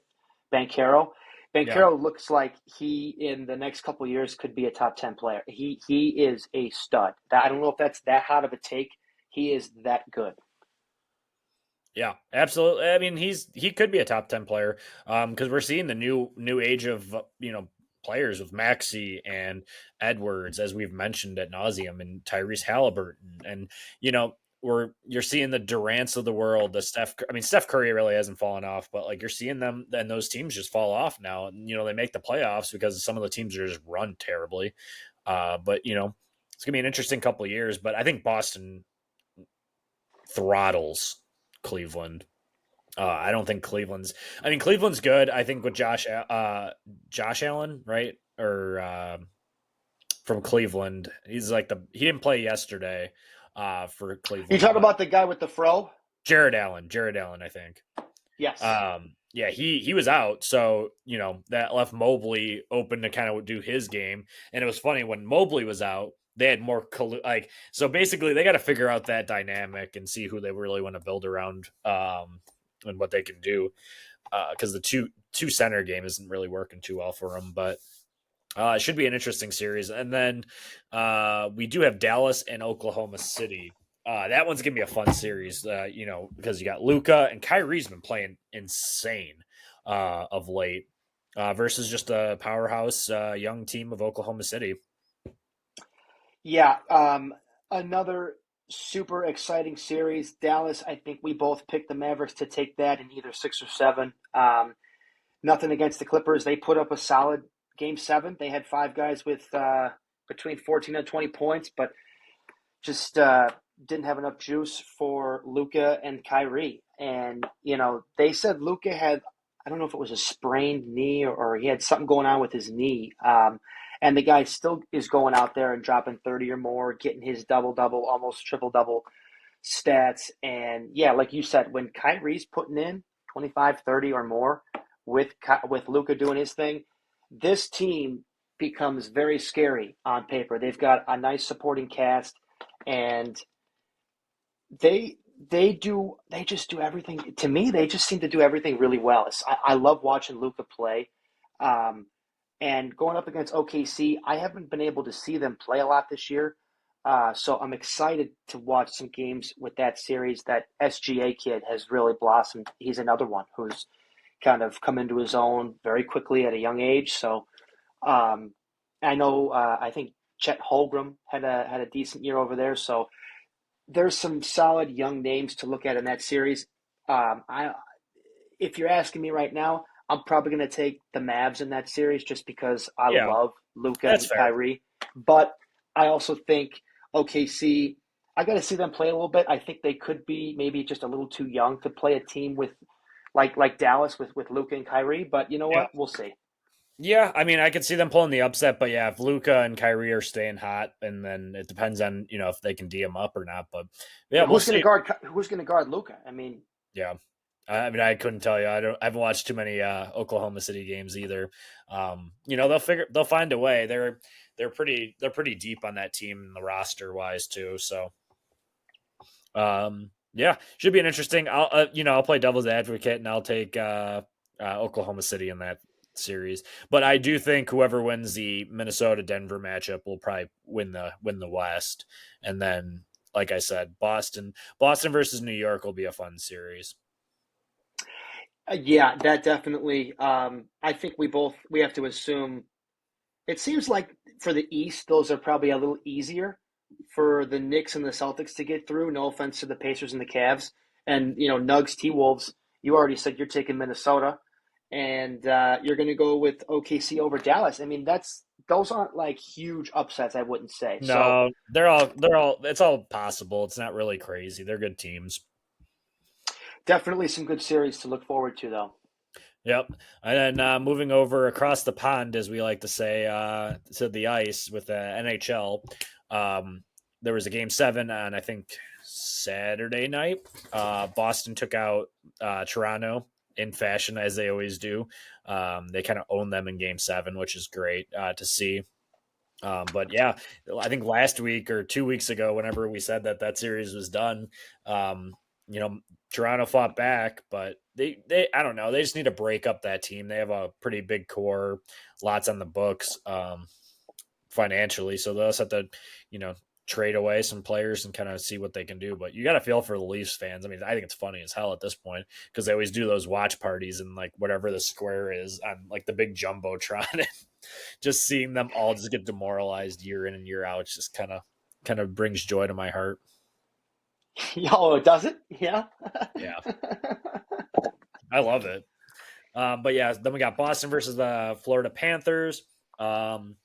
Banchero. yeah, Banchero looks like he in the next couple of years could be a top 10 player. He is a stud. I don't know if that's that hot of a take. He is that good. yeah, absolutely. I mean, he could be a top 10 player, because we're seeing the new age of players with Maxi and Edwards, as we've mentioned at nauseum, and Tyrese Halliburton, and you're seeing the Durants of the world, the Steph. I mean, Steph Curry really hasn't fallen off, but like you're seeing them and those teams just fall off now. And they make the playoffs because some of the teams are just run terribly. But it's gonna be an interesting couple of years. But I think Boston throttles Cleveland. I don't think Cleveland's. I mean, Cleveland's good. I think with Josh Allen, right, or from Cleveland, he's like he didn't play yesterday for You Cleveland, talk but about the guy with the fro? Jared Allen, I think. Yes. Yeah, he was out, so that left Mobley open to kind of do his game. And it was funny when Mobley was out, they had more so basically they got to figure out that dynamic and see who they really want to build around, and what they can do, because the two center game isn't really working too well for them. But it should be an interesting series. And then we do have Dallas and Oklahoma City. That one's gonna be a fun series, because you got Luca and Kyrie's been playing insane of late, versus just a powerhouse young team of Oklahoma City. Yeah. Another super exciting series. Dallas, I think we both picked the Mavericks to take that in either 6 or 7. Nothing against the Clippers. They put up a solid game 7. They had 5 guys with between 14 and 20 points, but just didn't have enough juice for Luca and Kyrie. And, they said Luca had, I don't know if it was a sprained knee or he had something going on with his knee. And the guy still is going out there and dropping 30 or more, getting his double double, almost triple double stats. And yeah, like you said, when Kyrie's putting in 25, 30 or more with Luca doing his thing, this team becomes very scary on paper. They've got a nice supporting cast, and they they just do everything. To me, they just seem to do everything really well. I love watching Luca play. Um, and going up against OKC, I haven't been able to see them play a lot this year. So I'm excited to watch some games with that series. That SGA kid has really blossomed. He's another one who's kind of come into his own very quickly at a young age. So um, I know I think Chet Holmgren had a decent year over there. So there's some solid young names to look at in that series. I If you're asking me right now, I'm probably going to take the Mavs in that series just because I Yeah, love Luca that's and fair. Kyrie. But I also think OKC, I got to see them play a little bit. I think they could be maybe just a little too young to play a team with like Dallas with Luca and Kyrie. But you know Yeah. what? We'll see. Yeah, I mean, I could see them pulling the upset, but yeah, if Luca and Kyrie are staying hot, and then it depends on if they can D him up or not. But yeah, Yeah, we'll see. who's going to guard Luca? I mean, Yeah, I mean, I couldn't tell you. I haven't watched too many Oklahoma City games either. They'll find a way. they're pretty deep on that team in the roster wise too. So yeah, should be an interesting. I'll play devil's advocate and I'll take Oklahoma City in that series. But I do think whoever wins the Minnesota Denver matchup will probably win the West, and then like I said, Boston versus New York will be a fun series. Yeah, that definitely. I think we have to assume. It seems like for the East, those are probably a little easier for the Knicks and the Celtics to get through. No offense to the Pacers and the Cavs, and Nugs, T Wolves. You already said you're taking Minnesota, and you're going to go with OKC over Dallas. I mean, those aren't like huge upsets. I wouldn't say so. No, it's all possible. It's not really crazy. They're good teams. Definitely some good series to look forward to, though. Yep. And then moving over across the pond, as we like to say, to the ice with the NHL. There was a game 7 on, I think, Saturday night. Boston took out Toronto in fashion, as they always do. They kind of owned them in game 7, which is great to see. But yeah, I think last week or 2 weeks ago, whenever we said that series was done, um, you know, Toronto fought back, but they I don't know, they just need to break up that team. They have a pretty big core, lots on the books financially, so they'll just have to, you know, trade away some players and kind of see what they can do. But you got to feel for the Leafs fans. I mean, I think it's funny as hell at this point because they always do those watch parties and like whatever the square is on like the big jumbotron. Just seeing them all just get demoralized year in and year out, it's just kind of brings joy to my heart. Oh, does it? Yeah. Yeah, I love it. But yeah, then we got Boston versus the Florida Panthers. Um,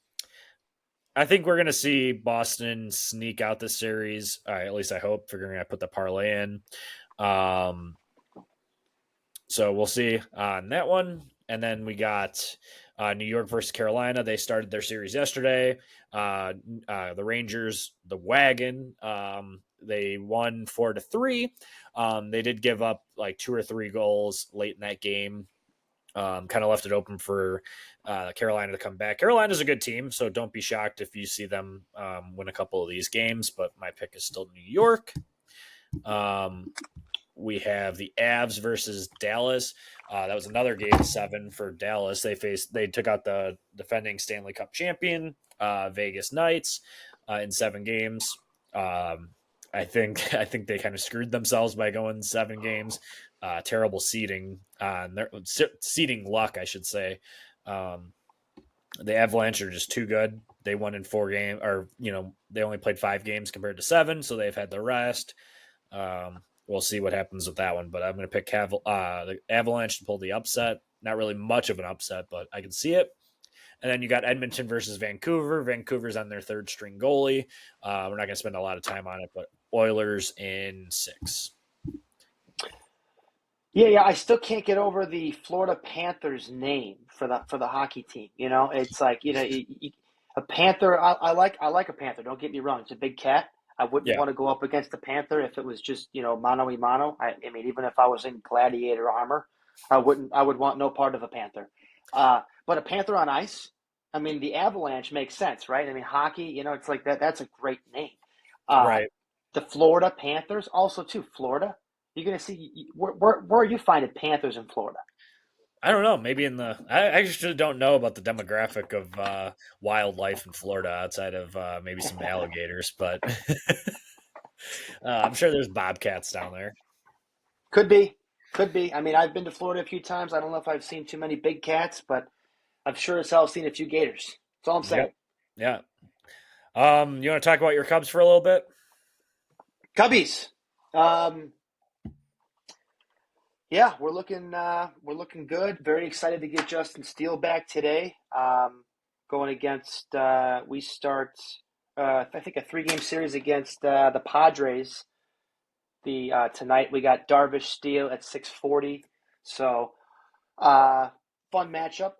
I think we're gonna see Boston sneak out this series. All right, at least I hope. Figuring I put the parlay in. Um, so we'll see on that one. And then we got New York versus Carolina. They started their series yesterday. The Rangers, the wagon, they won 4-3. They did give up like 2 or 3 goals late in that game. Kind of left it open for Carolina to come back. Carolina's a good team, so don't be shocked if you see them win a couple of these games. But my pick is still New York. We have the Avs versus Dallas. That was another game 7 for Dallas. They took out the defending Stanley Cup champion Vegas Knights in 7 games. I think they kind of screwed themselves by going 7 games. Terrible seeding on their seeding luck, I should say. The Avalanche are just too good. They won in 4 games, or they only played 5 games compared to 7, so they've had the rest. We'll see what happens with that one, but I'm going to pick the Avalanche to pull the upset. Not really much of an upset, but I can see it. And then you got Edmonton versus Vancouver. Vancouver's on their 3rd-string goalie. We're not going to spend a lot of time on it, but Oilers in 6. Yeah. I still can't get over the Florida Panthers name for the hockey team. It's like a panther. I like a panther. Don't get me wrong. It's a big cat. I wouldn't Yeah, want to go up against a panther if it was just mano a mano. I mean, even if I was in gladiator armor, I wouldn't. I would want no part of a panther. But a panther on ice. I mean, the Avalanche makes sense, right? I mean, hockey. It's like that. That's a great name. Uh, right. the Florida Panthers, also too Florida. You're gonna see where are you finding Panthers in Florida? I don't know. Maybe I actually don't know about the demographic of wildlife in Florida outside of maybe some alligators, but I'm sure there's bobcats down there. Could be, could be. I mean, I've been to Florida a few times. I don't know if I've seen too many big cats, but I've sure as hell seen a few gators. That's all I'm saying. Yep. Yeah. You want to talk about your Cubs for a little bit? Cubbies. Um, yeah, we're looking good. Very excited to get Justin Steele back today. Going against we start I think a 3-game series against the Padres. The tonight we got Darvish Steele at 6:40. So uh, fun matchup.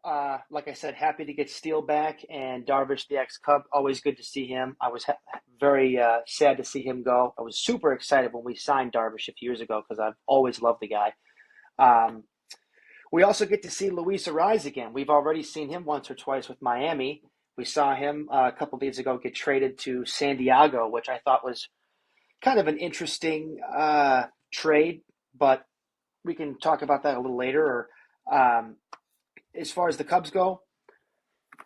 Like I said, happy to get Steele back and Darvish, the ex-Cub. Always good to see him. I was very sad to see him go. I was super excited when we signed Darvish a few years ago because I've always loved the guy. Um, we also get to see Luis Ariz again. We've already seen him once or twice with Miami. We saw him a couple days ago get traded to San Diego, which I thought was kind of an interesting trade, but we can talk about that a little later. Or as far as the Cubs go,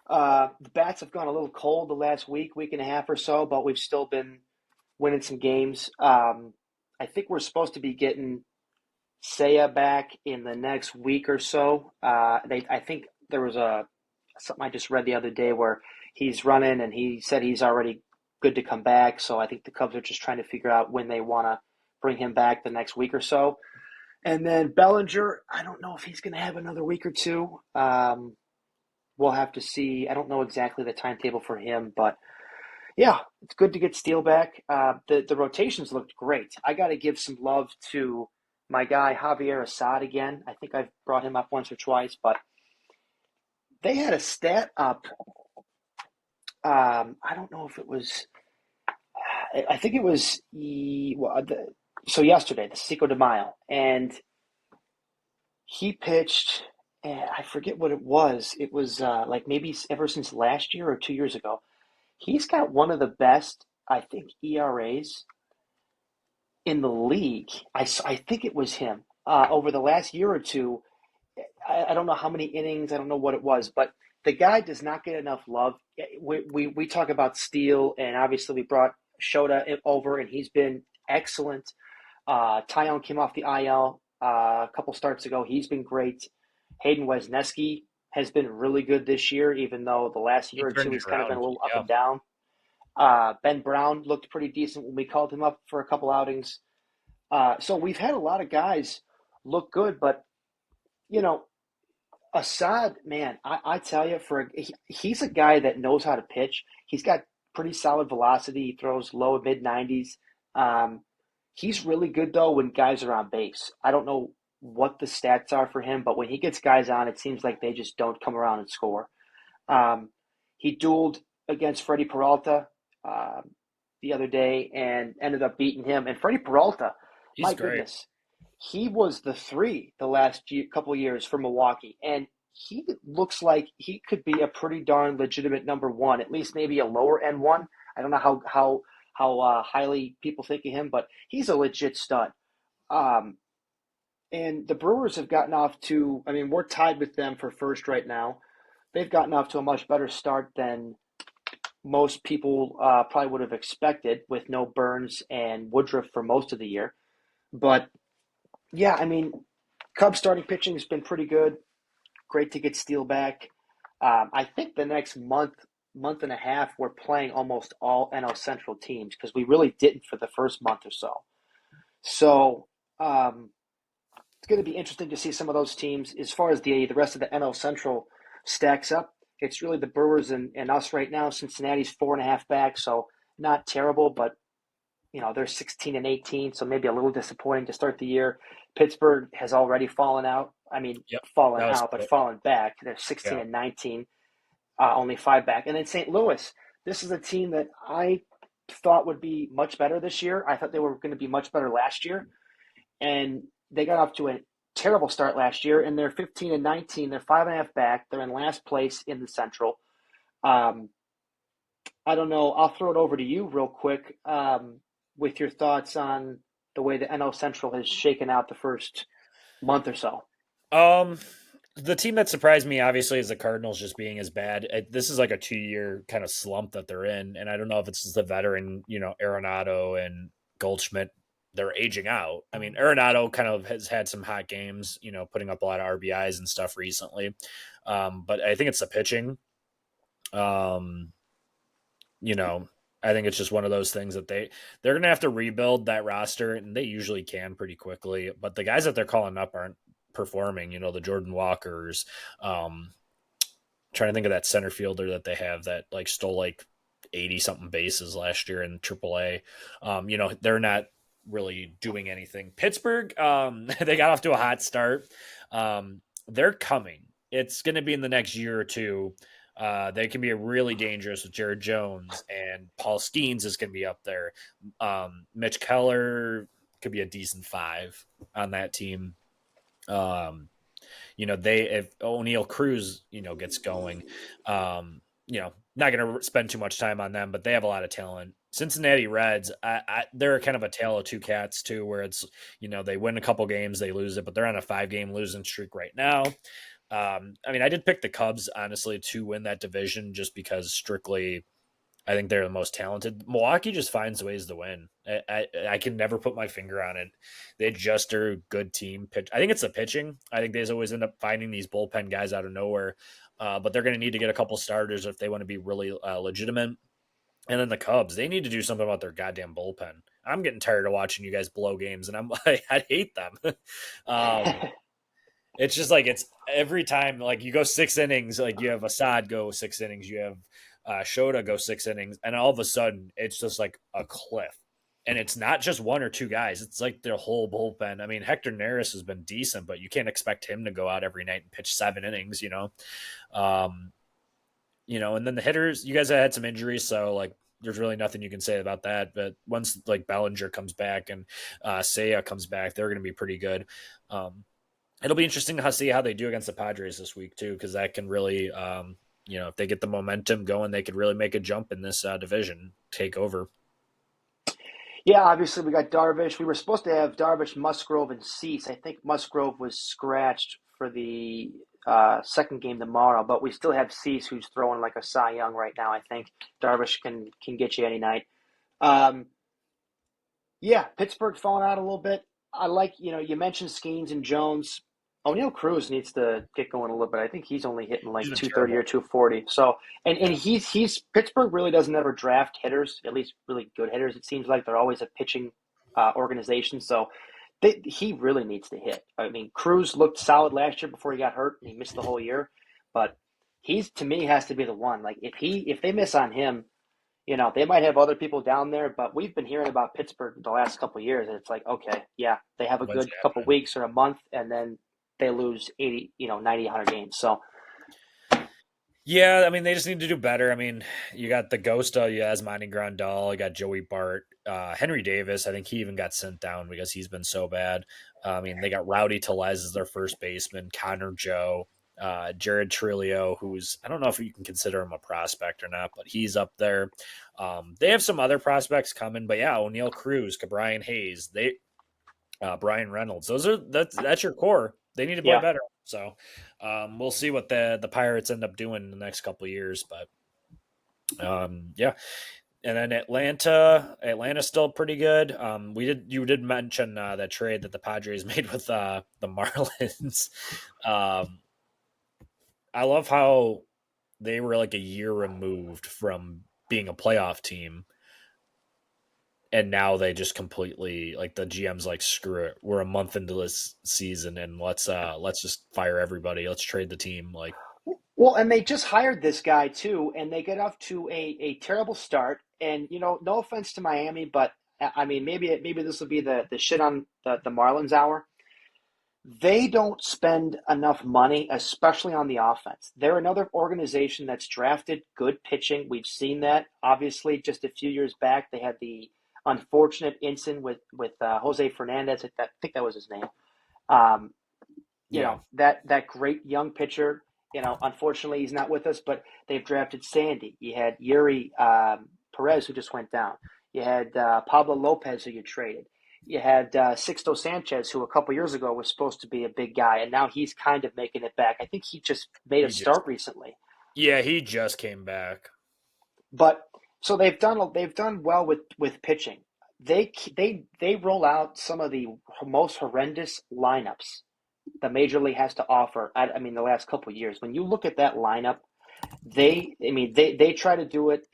the bats have gone a little cold the last week and a half or so, but we've still been winning some games. I think we're supposed to be getting Seiya back in the next week or so. I think there was something I just read the other day where he's running and he said he's already good to come back. So I think the Cubs are just trying to figure out when they want to bring him back the next week or so. And then Bellinger, I don't know if he's going to have another week or two. We'll have to see. I don't know exactly the timetable for him, but yeah, it's good to get Steele back. The rotations looked great. I got to give some love to my guy Javier Assad again. I think I've brought him up once or twice, but they had a stat up. I don't know if it was. I think it was so yesterday, the Cinco de Mayo, and he pitched. I forget what it was. It was like maybe ever since last year or 2 years ago. He's got one of the best, I think, ERAs in the league. I think it was him over the last year or two. I don't know how many innings. I don't know what it was, but the guy does not get enough love. We talk about Steele, and obviously we brought Shota over, and he's been excellent. Tyone came off the IL a couple starts ago. He's been great. Hayden Wesneski has been really good this year, even though the last He year or turned two it he's kind of been a around. little up Yeah. and down. Ben Brown looked pretty decent when we called him up for a couple outings. So we've had a lot of guys look good, but you know, Assad, man, I tell you, he's a guy that knows how to pitch. He's got pretty solid velocity. He throws low mid 90s. Um, he's really good though when guys are on base. I don't know what the stats are for him, but when he gets guys on, it seems like they just don't come around and score. Um, he dueled against Freddie Peralta uh, the other day and ended up beating him. And Freddie Peralta, He's my great. goodness, he was the three the last couple of years for Milwaukee, and he looks like he could be a pretty darn legitimate number one, at least maybe a lower end one. I don't know how highly people think of him, but he's a legit stud. Um, and the Brewers have gotten off to, I mean, we're tied with them for first right now. They've gotten off to a much better start than most people probably would have expected with no Burns and Woodruff for most of the year. But yeah, I mean, Cubs starting pitching has been pretty good. Great to get Steele back. I think the next month and a half, we're playing almost all NL Central teams because we really didn't for the first month or so. So um, it's going to be interesting to see some of those teams. As far as the rest of the NL Central stacks up, it's really the Brewers and us right now. Cincinnati's 4.5 back, so not terrible, but they're 16 and 18, so maybe a little disappointing to start the year. Pittsburgh has already fallen out. I mean, Yep. fallen That was out, but quick. fallen back. They're 16 Yeah. and 19, only 5 back. And then St. Louis. This is a team that I thought would be much better this year. I thought they were going to be much better last year, and they got off to a terrible start last year. And they're 15 and 19. They're 5.5 back. They're in last place in the Central. Um, I don't know. I'll throw it over to you real quick with your thoughts on the way the NL Central has shaken out the first month or so. Um, the team that surprised me obviously is the Cardinals just being as bad. This is like a 2 year kind of slump that they're in, and I don't know if it's just the veteran, Arenado and Goldschmidt. They're aging out. I mean, Arenado kind of has had some hot games, putting up a lot of RBIs and stuff recently. But I think it's the pitching. Um, you know, I think it's just one of those things that they're gonna have to rebuild that roster, and they usually can pretty quickly. But the guys that they're calling up aren't performing. The Jordan Walkers. Trying to think of that center fielder that they have that like stole like 80 something bases last year in AAA. They're not really doing anything. Pittsburgh, they got off to a hot start. They're coming. It's going to be in the next year or two. They can be really dangerous with Jared Jones, and Paul Skeens is going to be up there. Mitch Keller could be a decent 5 on that team. They if O'Neill Cruz, gets going, not going to spend too much time on them, but they have a lot of talent. Cincinnati Reds, they're kind of a tale of two cats too, where it's they win a couple games, they lose it, but they're on a 5-game losing streak right now. I mean, I did pick the Cubs honestly to win that division just because strictly I think they're the most talented. Milwaukee just finds ways to win. I can never put my finger on it. They just are a good team. I think it's the pitching. I think they always end up finding these bullpen guys out of nowhere. But they're going to need to get a couple starters if they want to be really legitimate. And then the Cubs, they need to do something about their goddamn bullpen. I'm getting tired of watching you guys blow games, and I'm like, I hate them. um, it's just like it's every time like you go 6 innings, like you have Assad go 6 innings, you have Shota go 6 innings, and all of a sudden it's just like a cliff. And it's not just one or two guys; it's like their whole bullpen. I mean, Hector Neris has been decent, but you can't expect him to go out every night and pitch 7 innings. Um, and then the hitters, you guys had some injuries, so like there's really nothing you can say about that. But once like Bellinger comes back and Seiya comes back, they're going to be pretty good. Um, it'll be interesting to see how they do against the Padres this week too, because that can really, if they get the momentum going, they could really make a jump in this division, take over. Yeah, obviously we got Darvish. We were supposed to have Darvish, Musgrove, and Cease. I think Musgrove was scratched for the second game tomorrow, but we still have Cease, who's throwing like a Cy Young right now. I think Darvish can get you any night. Um, yeah, Pittsburgh falling out a little bit. I like, you mentioned Skeens and Jones. O'Neal Cruz needs to get going a little bit. I think he's only hitting He's like been 230 or terrible. 240. So, and Yeah, he's Pittsburgh really doesn't ever draft hitters, at least really good hitters. It seems like they're always a pitching organization. So, he really needs to hit. I mean, Cruz looked solid last year before he got hurt and he missed the whole year, but he's to me has to be the one. Like if they miss on him, they might have other people down there, but we've been hearing about Pittsburgh the last couple of years, and it's like, okay, yeah, they have a what's good couple of happening? weeks or a month, and then they lose 80, 90, 100 games. So, Yeah, I mean they just need to do better. I mean, you got the ghost of Yasmani Grandal, you got Joey Bart, Henry Davis. I think he even got sent down because he's been so bad. I mean, they got Rowdy Telez as their first baseman, Connor Joe, Jared Trillo, who's I don't know if you can consider him a prospect or not, but he's up there. They have some other prospects coming, but yeah, O'Neal Cruz, Brian Hayes, Brian Reynolds. That's your core. They need to play yeah. better. So we'll see what the Pirates end up doing in the next couple of years. But yeah, and then Atlanta's still pretty good. You did mention that trade that the Padres made with the Marlins. um, I love how they were like a year removed from being a playoff team, and now they just completely like the GM's like screw it. We're a month into this season and let's just fire everybody. Let's trade the team. Like Well, and they just hired this guy too, and they get off to a terrible start. And no offense to Miami, but I mean, maybe this will be the shit on the Marlins hour. They don't spend enough money, especially on the offense. They're another organization that's drafted good pitching. We've seen that. Obviously, just a few years back, they had the unfortunate incident with Jose Fernandez. I think that was his name. Um, yeah, that great young pitcher. Unfortunately, he's not with us, but they've drafted Sandy. You had Yuri Perez, who just went down. You had Pablo Lopez, who you traded. You had Sixto Sanchez, who a couple years ago was supposed to be a big guy, and now he's kind of making it back. I think he just made a he just start recently. he just came back. But so they've done well with pitching. They roll out some of the most horrendous lineups the major league has to offer. I mean, the last couple of years, when you look at that lineup, they try to do it,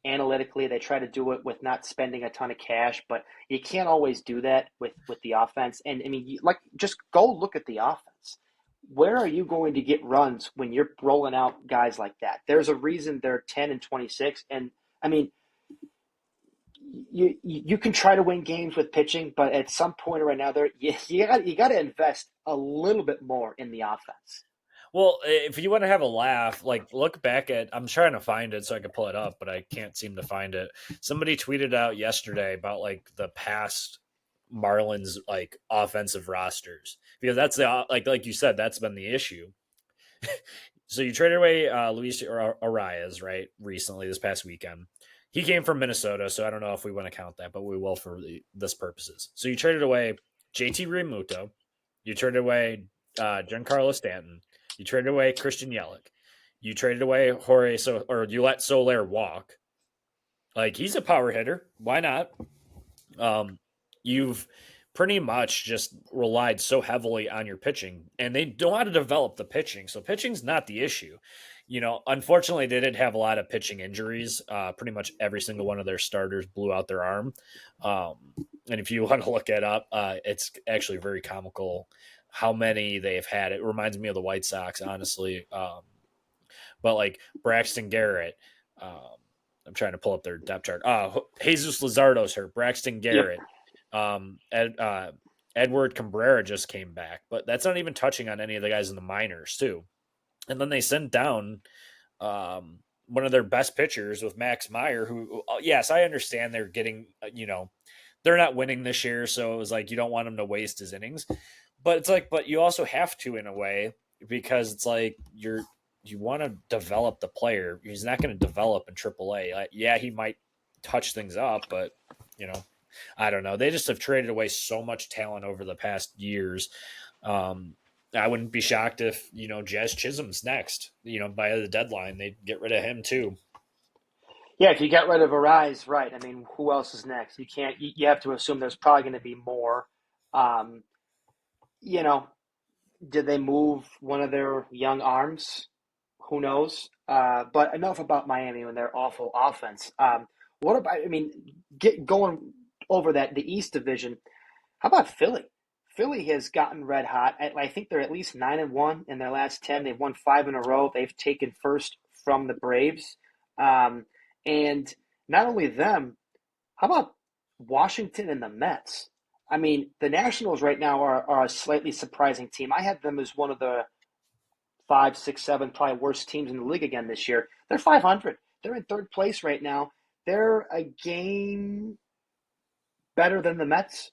analytically. They try to do it with not spending a ton of cash, but you can't always do that with the offense. And I mean, just go look at the offense. Where are you going to get runs when you're rolling out guys like that? There's a reason they're 10-26, and I mean, you can try to win games with pitching, but at some point or another, you got to invest a little bit more in the offense. Well, if you want to have a laugh, like look back at I'm trying to find it so I can pull it up, but I can't seem to find it. Somebody tweeted out yesterday about like the past Marlins like offensive rosters because that's the like you said that's been the issue. So you traded away Luis Arias, right? Recently, this past weekend, he came from Minnesota, so I don't know if we want to count that, but we will for this purposes. So you traded away JT Realmuto, you traded away Giancarlo Stanton, you traded away Christian Yelich, you traded away Jorge, or you let Soler walk. Like he's a power hitter, why not? Um, you've pretty much just relied so heavily on your pitching, and they know how to develop the pitching. So pitching's not the issue. Unfortunately, they did have a lot of pitching injuries. Pretty much every single one of their starters blew out their arm. Um, and if you want to look it up, it's actually very comical how many they've had. It reminds me of the White Sox, honestly. But like Braxton Garrett, um, I'm trying to pull up their depth chart. Jesus Luzardo's hurt. Braxton Yep. Garrett, Edward Cabrera just came back, but that's not even touching on any of the guys in the minors too. And then they sent down one of their best pitchers with Max Meyer, who, yes, I understand they're getting, they're not winning this year, so it was like you don't want him to waste his innings, but it's like, but you also have to in a way because it's like you want to develop the player. He's not going to develop in AAA. Yeah, he might touch things up, but you know, I don't know. They just have traded away so much talent over the past years. Um, I wouldn't be shocked if Jazz Chisholm's next. By the deadline, they'd get rid of him too. Yeah, if you get rid of Arise, right. I mean, who else is next? You can't. You have to assume there's probably going to be more. Um, you know, did they move one of their young arms? Who knows? But enough about Miami and their awful offense. What about? I mean, going over the East Division. How about Philly? Philly has gotten red hot. I think they're at least 9-1 in their last 10. They've won 5 in a row. They've taken first from the Braves. Um, and not only them, how about Washington and the Mets? I mean, the Nationals right now are a slightly surprising team. I had them as one of the 5, 6, 7 probably worst teams in the league again this year. They're 500. They're in third place right now. They're a game better than the Mets.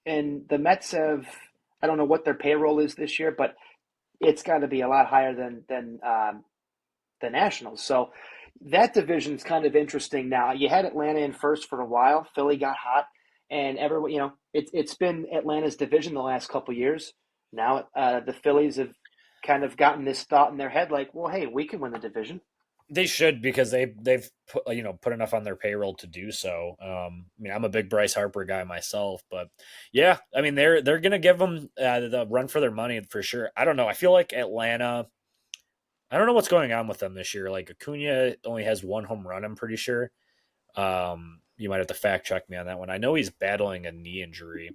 And the Mets have, I don't know what their payroll is this year, but it's got to be a lot higher than the Nationals. So that division's kind of interesting now. You had Atlanta in first for a while. Philly got hot, and everyone, it's been Atlanta's division the last couple years. Now the Phillies have kind of gotten this thought in their head, like, well, hey, we can win the division. They should because they've put enough on their payroll to do so. I'm a big Bryce Harper guy myself, but yeah, I mean they're gonna give them the run for their money for sure. I don't know. I feel like Atlanta. I don't know what's going on with them this year. Like Acuna only has one home run. I'm pretty sure. You might have to fact check me on that one. I know he's battling a knee injury.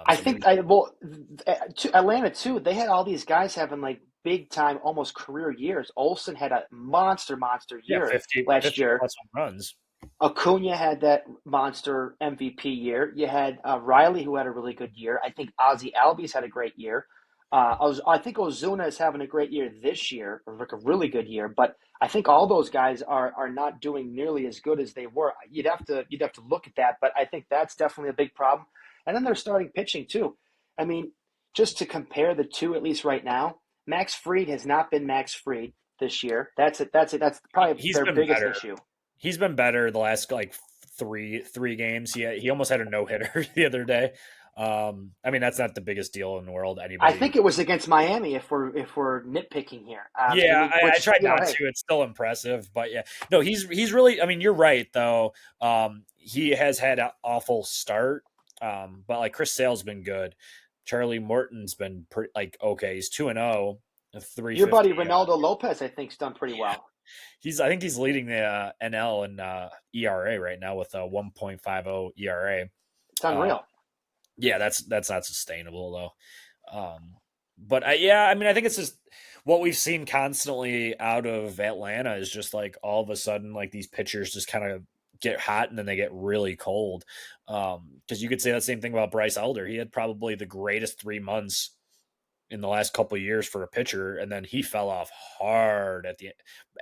I So think Atlanta too. They had all these guys having like big time, almost career years. Olsen had a monster yeah, year 50, last 50 year. plus home runs. Acuna had that monster MVP year. You had Riley, who had a really good year. I think Ozzy Albies had a great year. I think Ozuna is having a great year this year, or like a really good year. But I think all those guys are not doing nearly as good as they were. You'd have to look at that. But I think that's definitely a big problem. And then they're starting pitching too. I mean, just to compare the two, at least right now, Max Fried has not been Max Fried this year. That's it. That's it. That's probably He's their been biggest better. issue. He's been better the last like three games. He almost had a no hitter the other day. That's not the biggest deal in the world. I Anybody? think it was against Miami if we're nitpicking here. Yeah, I Which tried not hey, to. It's still impressive, but yeah, no, he's really. I mean, you're right though. He has had an awful start, but like Chris Sale's been good. Charlie Morton's been pretty like okay. He's 2-0, your 350. buddy Ronaldo Lopez, I think's done pretty Yeah, well. I think he's leading the NL and ERA right now with a 1.50 ERA. It's Uh, unreal. yeah, that's not sustainable though. But I think it's just what we've seen constantly out of Atlanta is just like all of a sudden like these pitchers just kind of get hot and then they get really cold. Because you could say that same thing about Bryce Elder. He had probably the greatest 3 months in the last couple of years for a pitcher, and then he fell off hard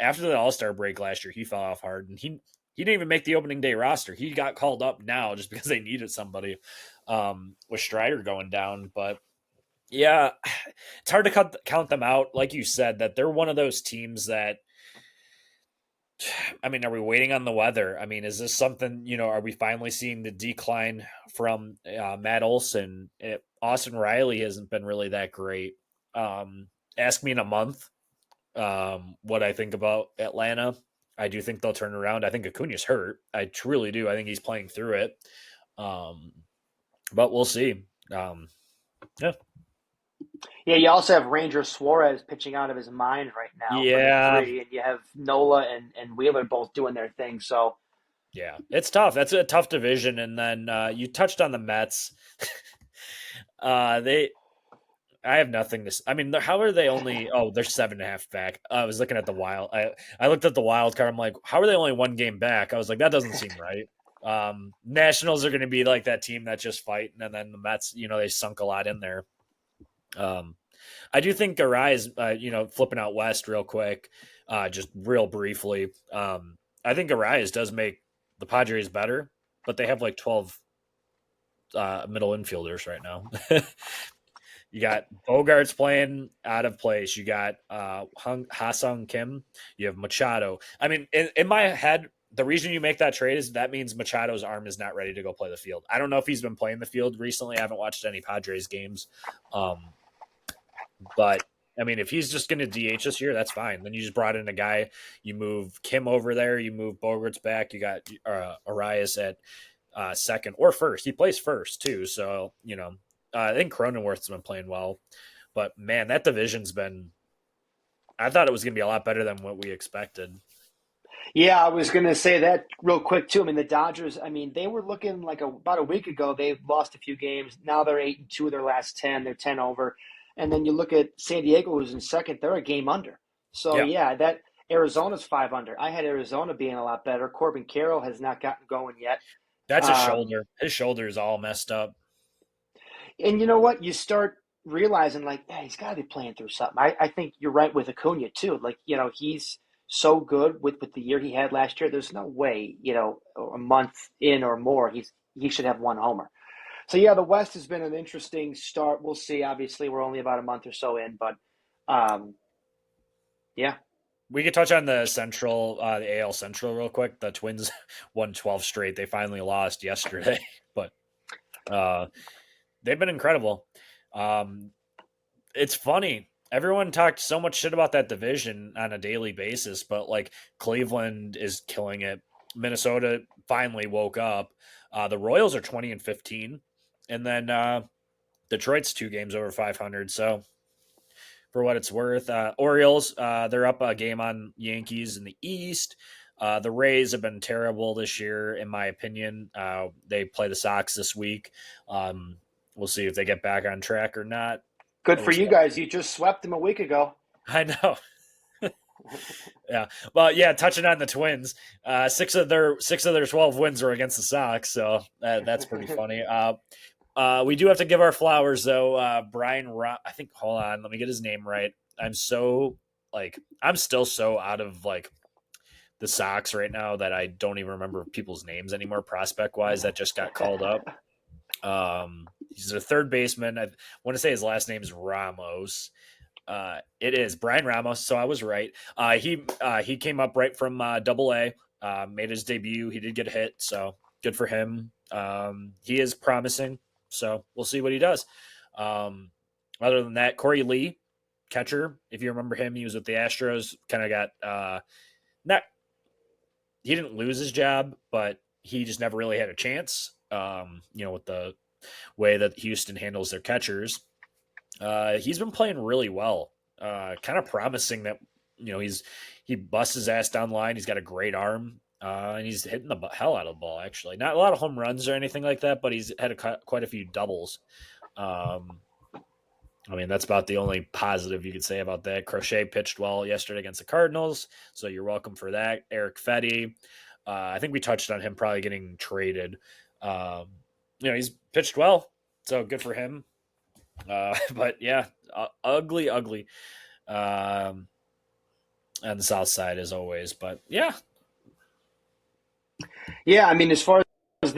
after the All-Star break last year. He fell off hard, and he didn't even make the opening day roster. He got called up now just because they needed somebody with Strider going down. But Yeah, it's hard to count them out. Like you said, that they're one of those teams that, I mean, are we waiting on the weather? I mean, is this something, are we finally seeing the decline from Matt Olson? Austin Riley hasn't been really that great. Um, Ask me in a month what I think about Atlanta. I do think they'll turn around. I think Acuna's hurt. I truly do. I think he's playing through it. Um, but we'll see. Yeah. Yeah, you also have Ranger Suarez pitching out of his mind right now for the Yeah. three, and you have Nola and Wheeler both doing their thing. So Yeah. It's tough. That's a tough division. And then you touched on the Mets. They I have nothing to. I mean, how are they only? Oh, they're 7.5 back. I was looking at the wild. I looked at the wild card. I'm like, how are they only 1 game back? I was like, that doesn't seem right. Nationals are going to be like that team that just fighting, and then the Mets, they sunk a lot in there. Um, I do think Arise, flipping out west real quick, just real briefly. I think Arise does make the Padres better, but they have like 12 middle infielders right now. You got Bogarts playing out of place. You got Ha-Sung Kim. You have Machado. I mean, in my head, the reason you make that trade is that means Machado's arm is not ready to go play the field. I don't know if he's been playing the field recently. I haven't watched any Padres games. But I mean, if he's just going to DH this year, that's fine. Then you just brought in a guy. You move Kim over there. You move Bogarts back. You got Arias at second or first. He plays first too. So, I think Cronenworth's been playing well. But man, that division's been. I thought it was going to be a lot better than what we expected. yeah, I was going to say that real quick too. I mean, the Dodgers. I mean, they were looking like about a week ago. They lost a few games. Now they're 8-2 of their last 10. They're 10 over. And then you look at San Diego, who's in second. They're a game under. So Yeah, yeah, that Arizona's 5 under. I had Arizona being a lot better. Corbin Carroll has not gotten going yet. that's his Um, shoulder. His shoulder is all messed up. And you know what? You start realizing, like, yeah, he's got to be playing through something. I think you're right with Acuna, too. Like, he's so good with the year he had last year. There's no way, a month in or more, he should have one homer. So, yeah, the West has been an interesting start. We'll see. Obviously, we're only about a month or so in, but um, yeah. We could touch on the the AL Central real quick. The Twins won 12 straight. They finally lost yesterday, but uh, they've been incredible. Um, it's funny. Everyone talked so much shit about that division on a daily basis, but like Cleveland is killing it. Minnesota finally woke up. The Royals are 20-15, and then Detroit's 2 games over 500. So for what it's worth, Orioles they're up a game on Yankees in the East. The Rays have been terrible this year, in my opinion. They play the Sox this week. We'll see if they get back on track or not. Good But for we're you still, guys. You just swept them a week ago. I know. Yeah, well, yeah. Touching on the Twins, six of their 12 wins were against the Sox, so that's pretty funny. We do have to give our flowers though. I think. Hold on, let me get his name right. I'm still so out of like the Sox right now that I don't even remember people's names anymore. Prospect wise, that just got called up. He's a third baseman. I want to say his last name is Ramos. It is Brian Ramos, so I was right. He came up right from Double A, made his debut. He did get a hit, so good for him. He is promising, so we'll see what he does. Um, Other than that, Corey Lee, catcher, if you remember him, he was with the Astros. Kind of got not he didn't lose his job, but he just never really had a chance. With the way that Houston handles their catchers. He's been playing really well. Kind of promising that he busts his ass down the line. He's got a great arm, and he's hitting the hell out of the ball. Actually, not a lot of home runs or anything like that, but he's had quite a few doubles. Um, I mean, that's about the only positive you could say about that. Crochet pitched well yesterday against the Cardinals, so you're welcome for that. Eric Fetty, I think we touched on him probably getting traded. Um, he's pitched well, so good for him. But yeah, ugly, ugly on the south side as always. But yeah, Yeah, I mean, as far as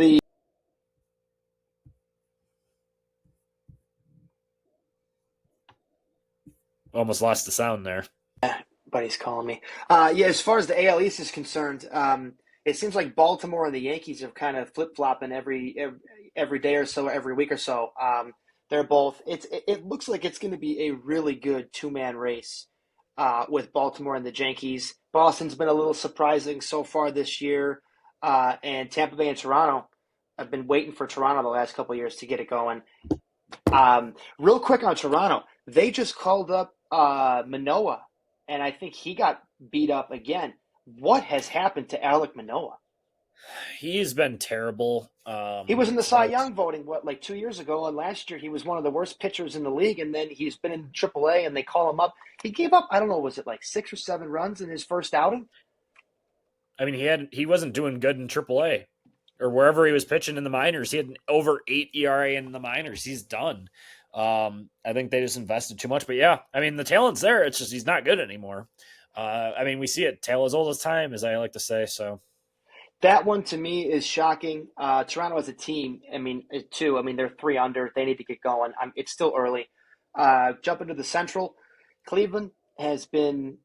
Almost lost the sound there. Buddy's calling me. Yeah, as far as the AL East is concerned, it seems like Baltimore and the Yankees are kind of flip flopping every day or so, every week or so. They're both. It looks like it's going to be a really good two-man race with Baltimore and the Yankees. Boston's been a little surprising so far this year, and Tampa Bay and Toronto. I've been waiting for Toronto the last couple of years to get it going. Real quick on Toronto, they just called up Manoah, and I think he got beat up again. What has happened to Alek Manoah? He's been terrible. He was in the Cy Since Young voting, what, like 2 years ago, and last year he was one of the worst pitchers in the league, and then he's been in AAA, and they call him up. He gave up, I don't know, was it like 6 or 7 runs in his first outing? I mean, he wasn't doing good in AAA or wherever he was pitching in the minors. He had an over 8 ERA in the minors. He's done. I think they just invested too much. But yeah, I mean, the talent's there. It's just he's not good anymore. I mean, we see it tail as old as time, as I like to say. So That one to me is shocking. Toronto as a team, I mean, too. I mean, they're three under. They need to get going. It's still early. Jump into the Central. Cleveland has been,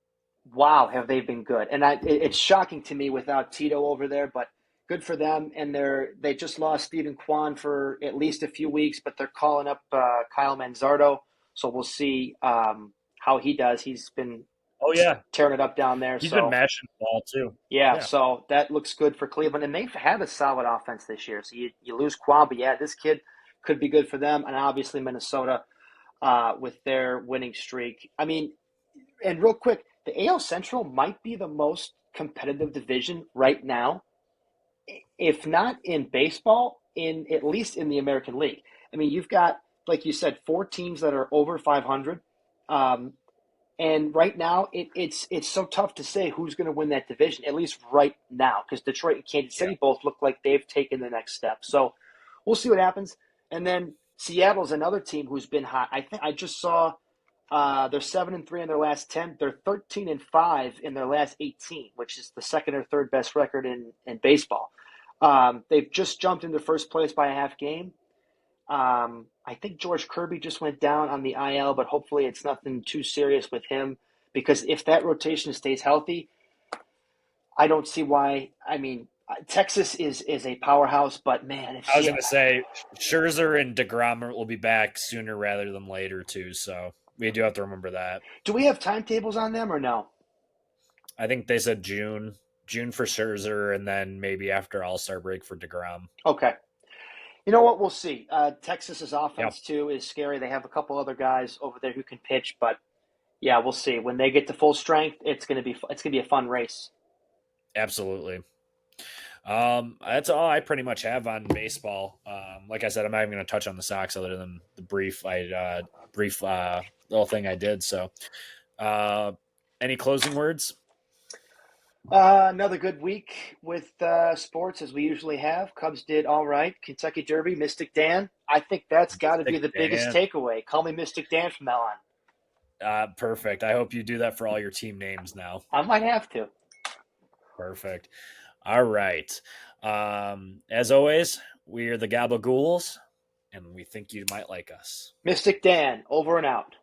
wow, have they been good? And it's shocking to me without Tito over there, but good for them. And they just lost Stephen Kwan for at least a few weeks, but they're calling up Kyle Manzardo, so we'll see how he does. He's been oh yeah, tearing it up down there. he's been So mashing the ball too. yeah, Yeah, so that looks good for Cleveland, and they've had a solid offense this year. So you lose Kwan, but yeah, this kid could be good for them, and obviously Minnesota with their winning streak. I mean, and real quick, the AL Central might be the most competitive division right now, if not in baseball, in at least in the American League. I mean, you've got, like you said, four teams that are over 500. Um, and right now, it's so tough to say who's going to win that division, at least right now, because Detroit and Kansas yeah. City both look like they've taken the next step. So we'll see what happens. And then Seattle's another team who's been hot. I think I just saw they're 7-3 in their last 10. They're 13-5 in their last 18, which is the second or third best record in baseball. They've just jumped into first place by a half game. I think George Kirby just went down on the IL, but hopefully it's nothing too serious with him because if that rotation stays healthy, I don't see why. I mean, Texas is a powerhouse, but man, if I was going Seattle, to say Scherzer and DeGrom will be back sooner rather than later too. So we do have to remember that. do we have timetables on them or no? I think they said June for Scherzer, and then maybe after All Star break for DeGrom. Okay. You know what? We'll see. Texas's Yeah, offense too is scary. They have a couple other guys over there who can pitch, but yeah, we'll see. When they get to full strength, it's gonna be a fun race. absolutely. That's all I pretty much have on baseball. Like I said, I'm not even going to touch on the Sox other than the brief little thing I did. So, uh, any closing words? Another good week with sports as we usually have. Cubs did all right. Kentucky Derby, Mystic Dan. I think that's got to be Stick the biggest Dan. takeaway. Call me Mystic Dan from now on. Perfect. I hope you do that for all your team names now. I might have to. Perfect. All right. As always, we are the Gabagools, and we think you might like us. Mystic Dan, over and out.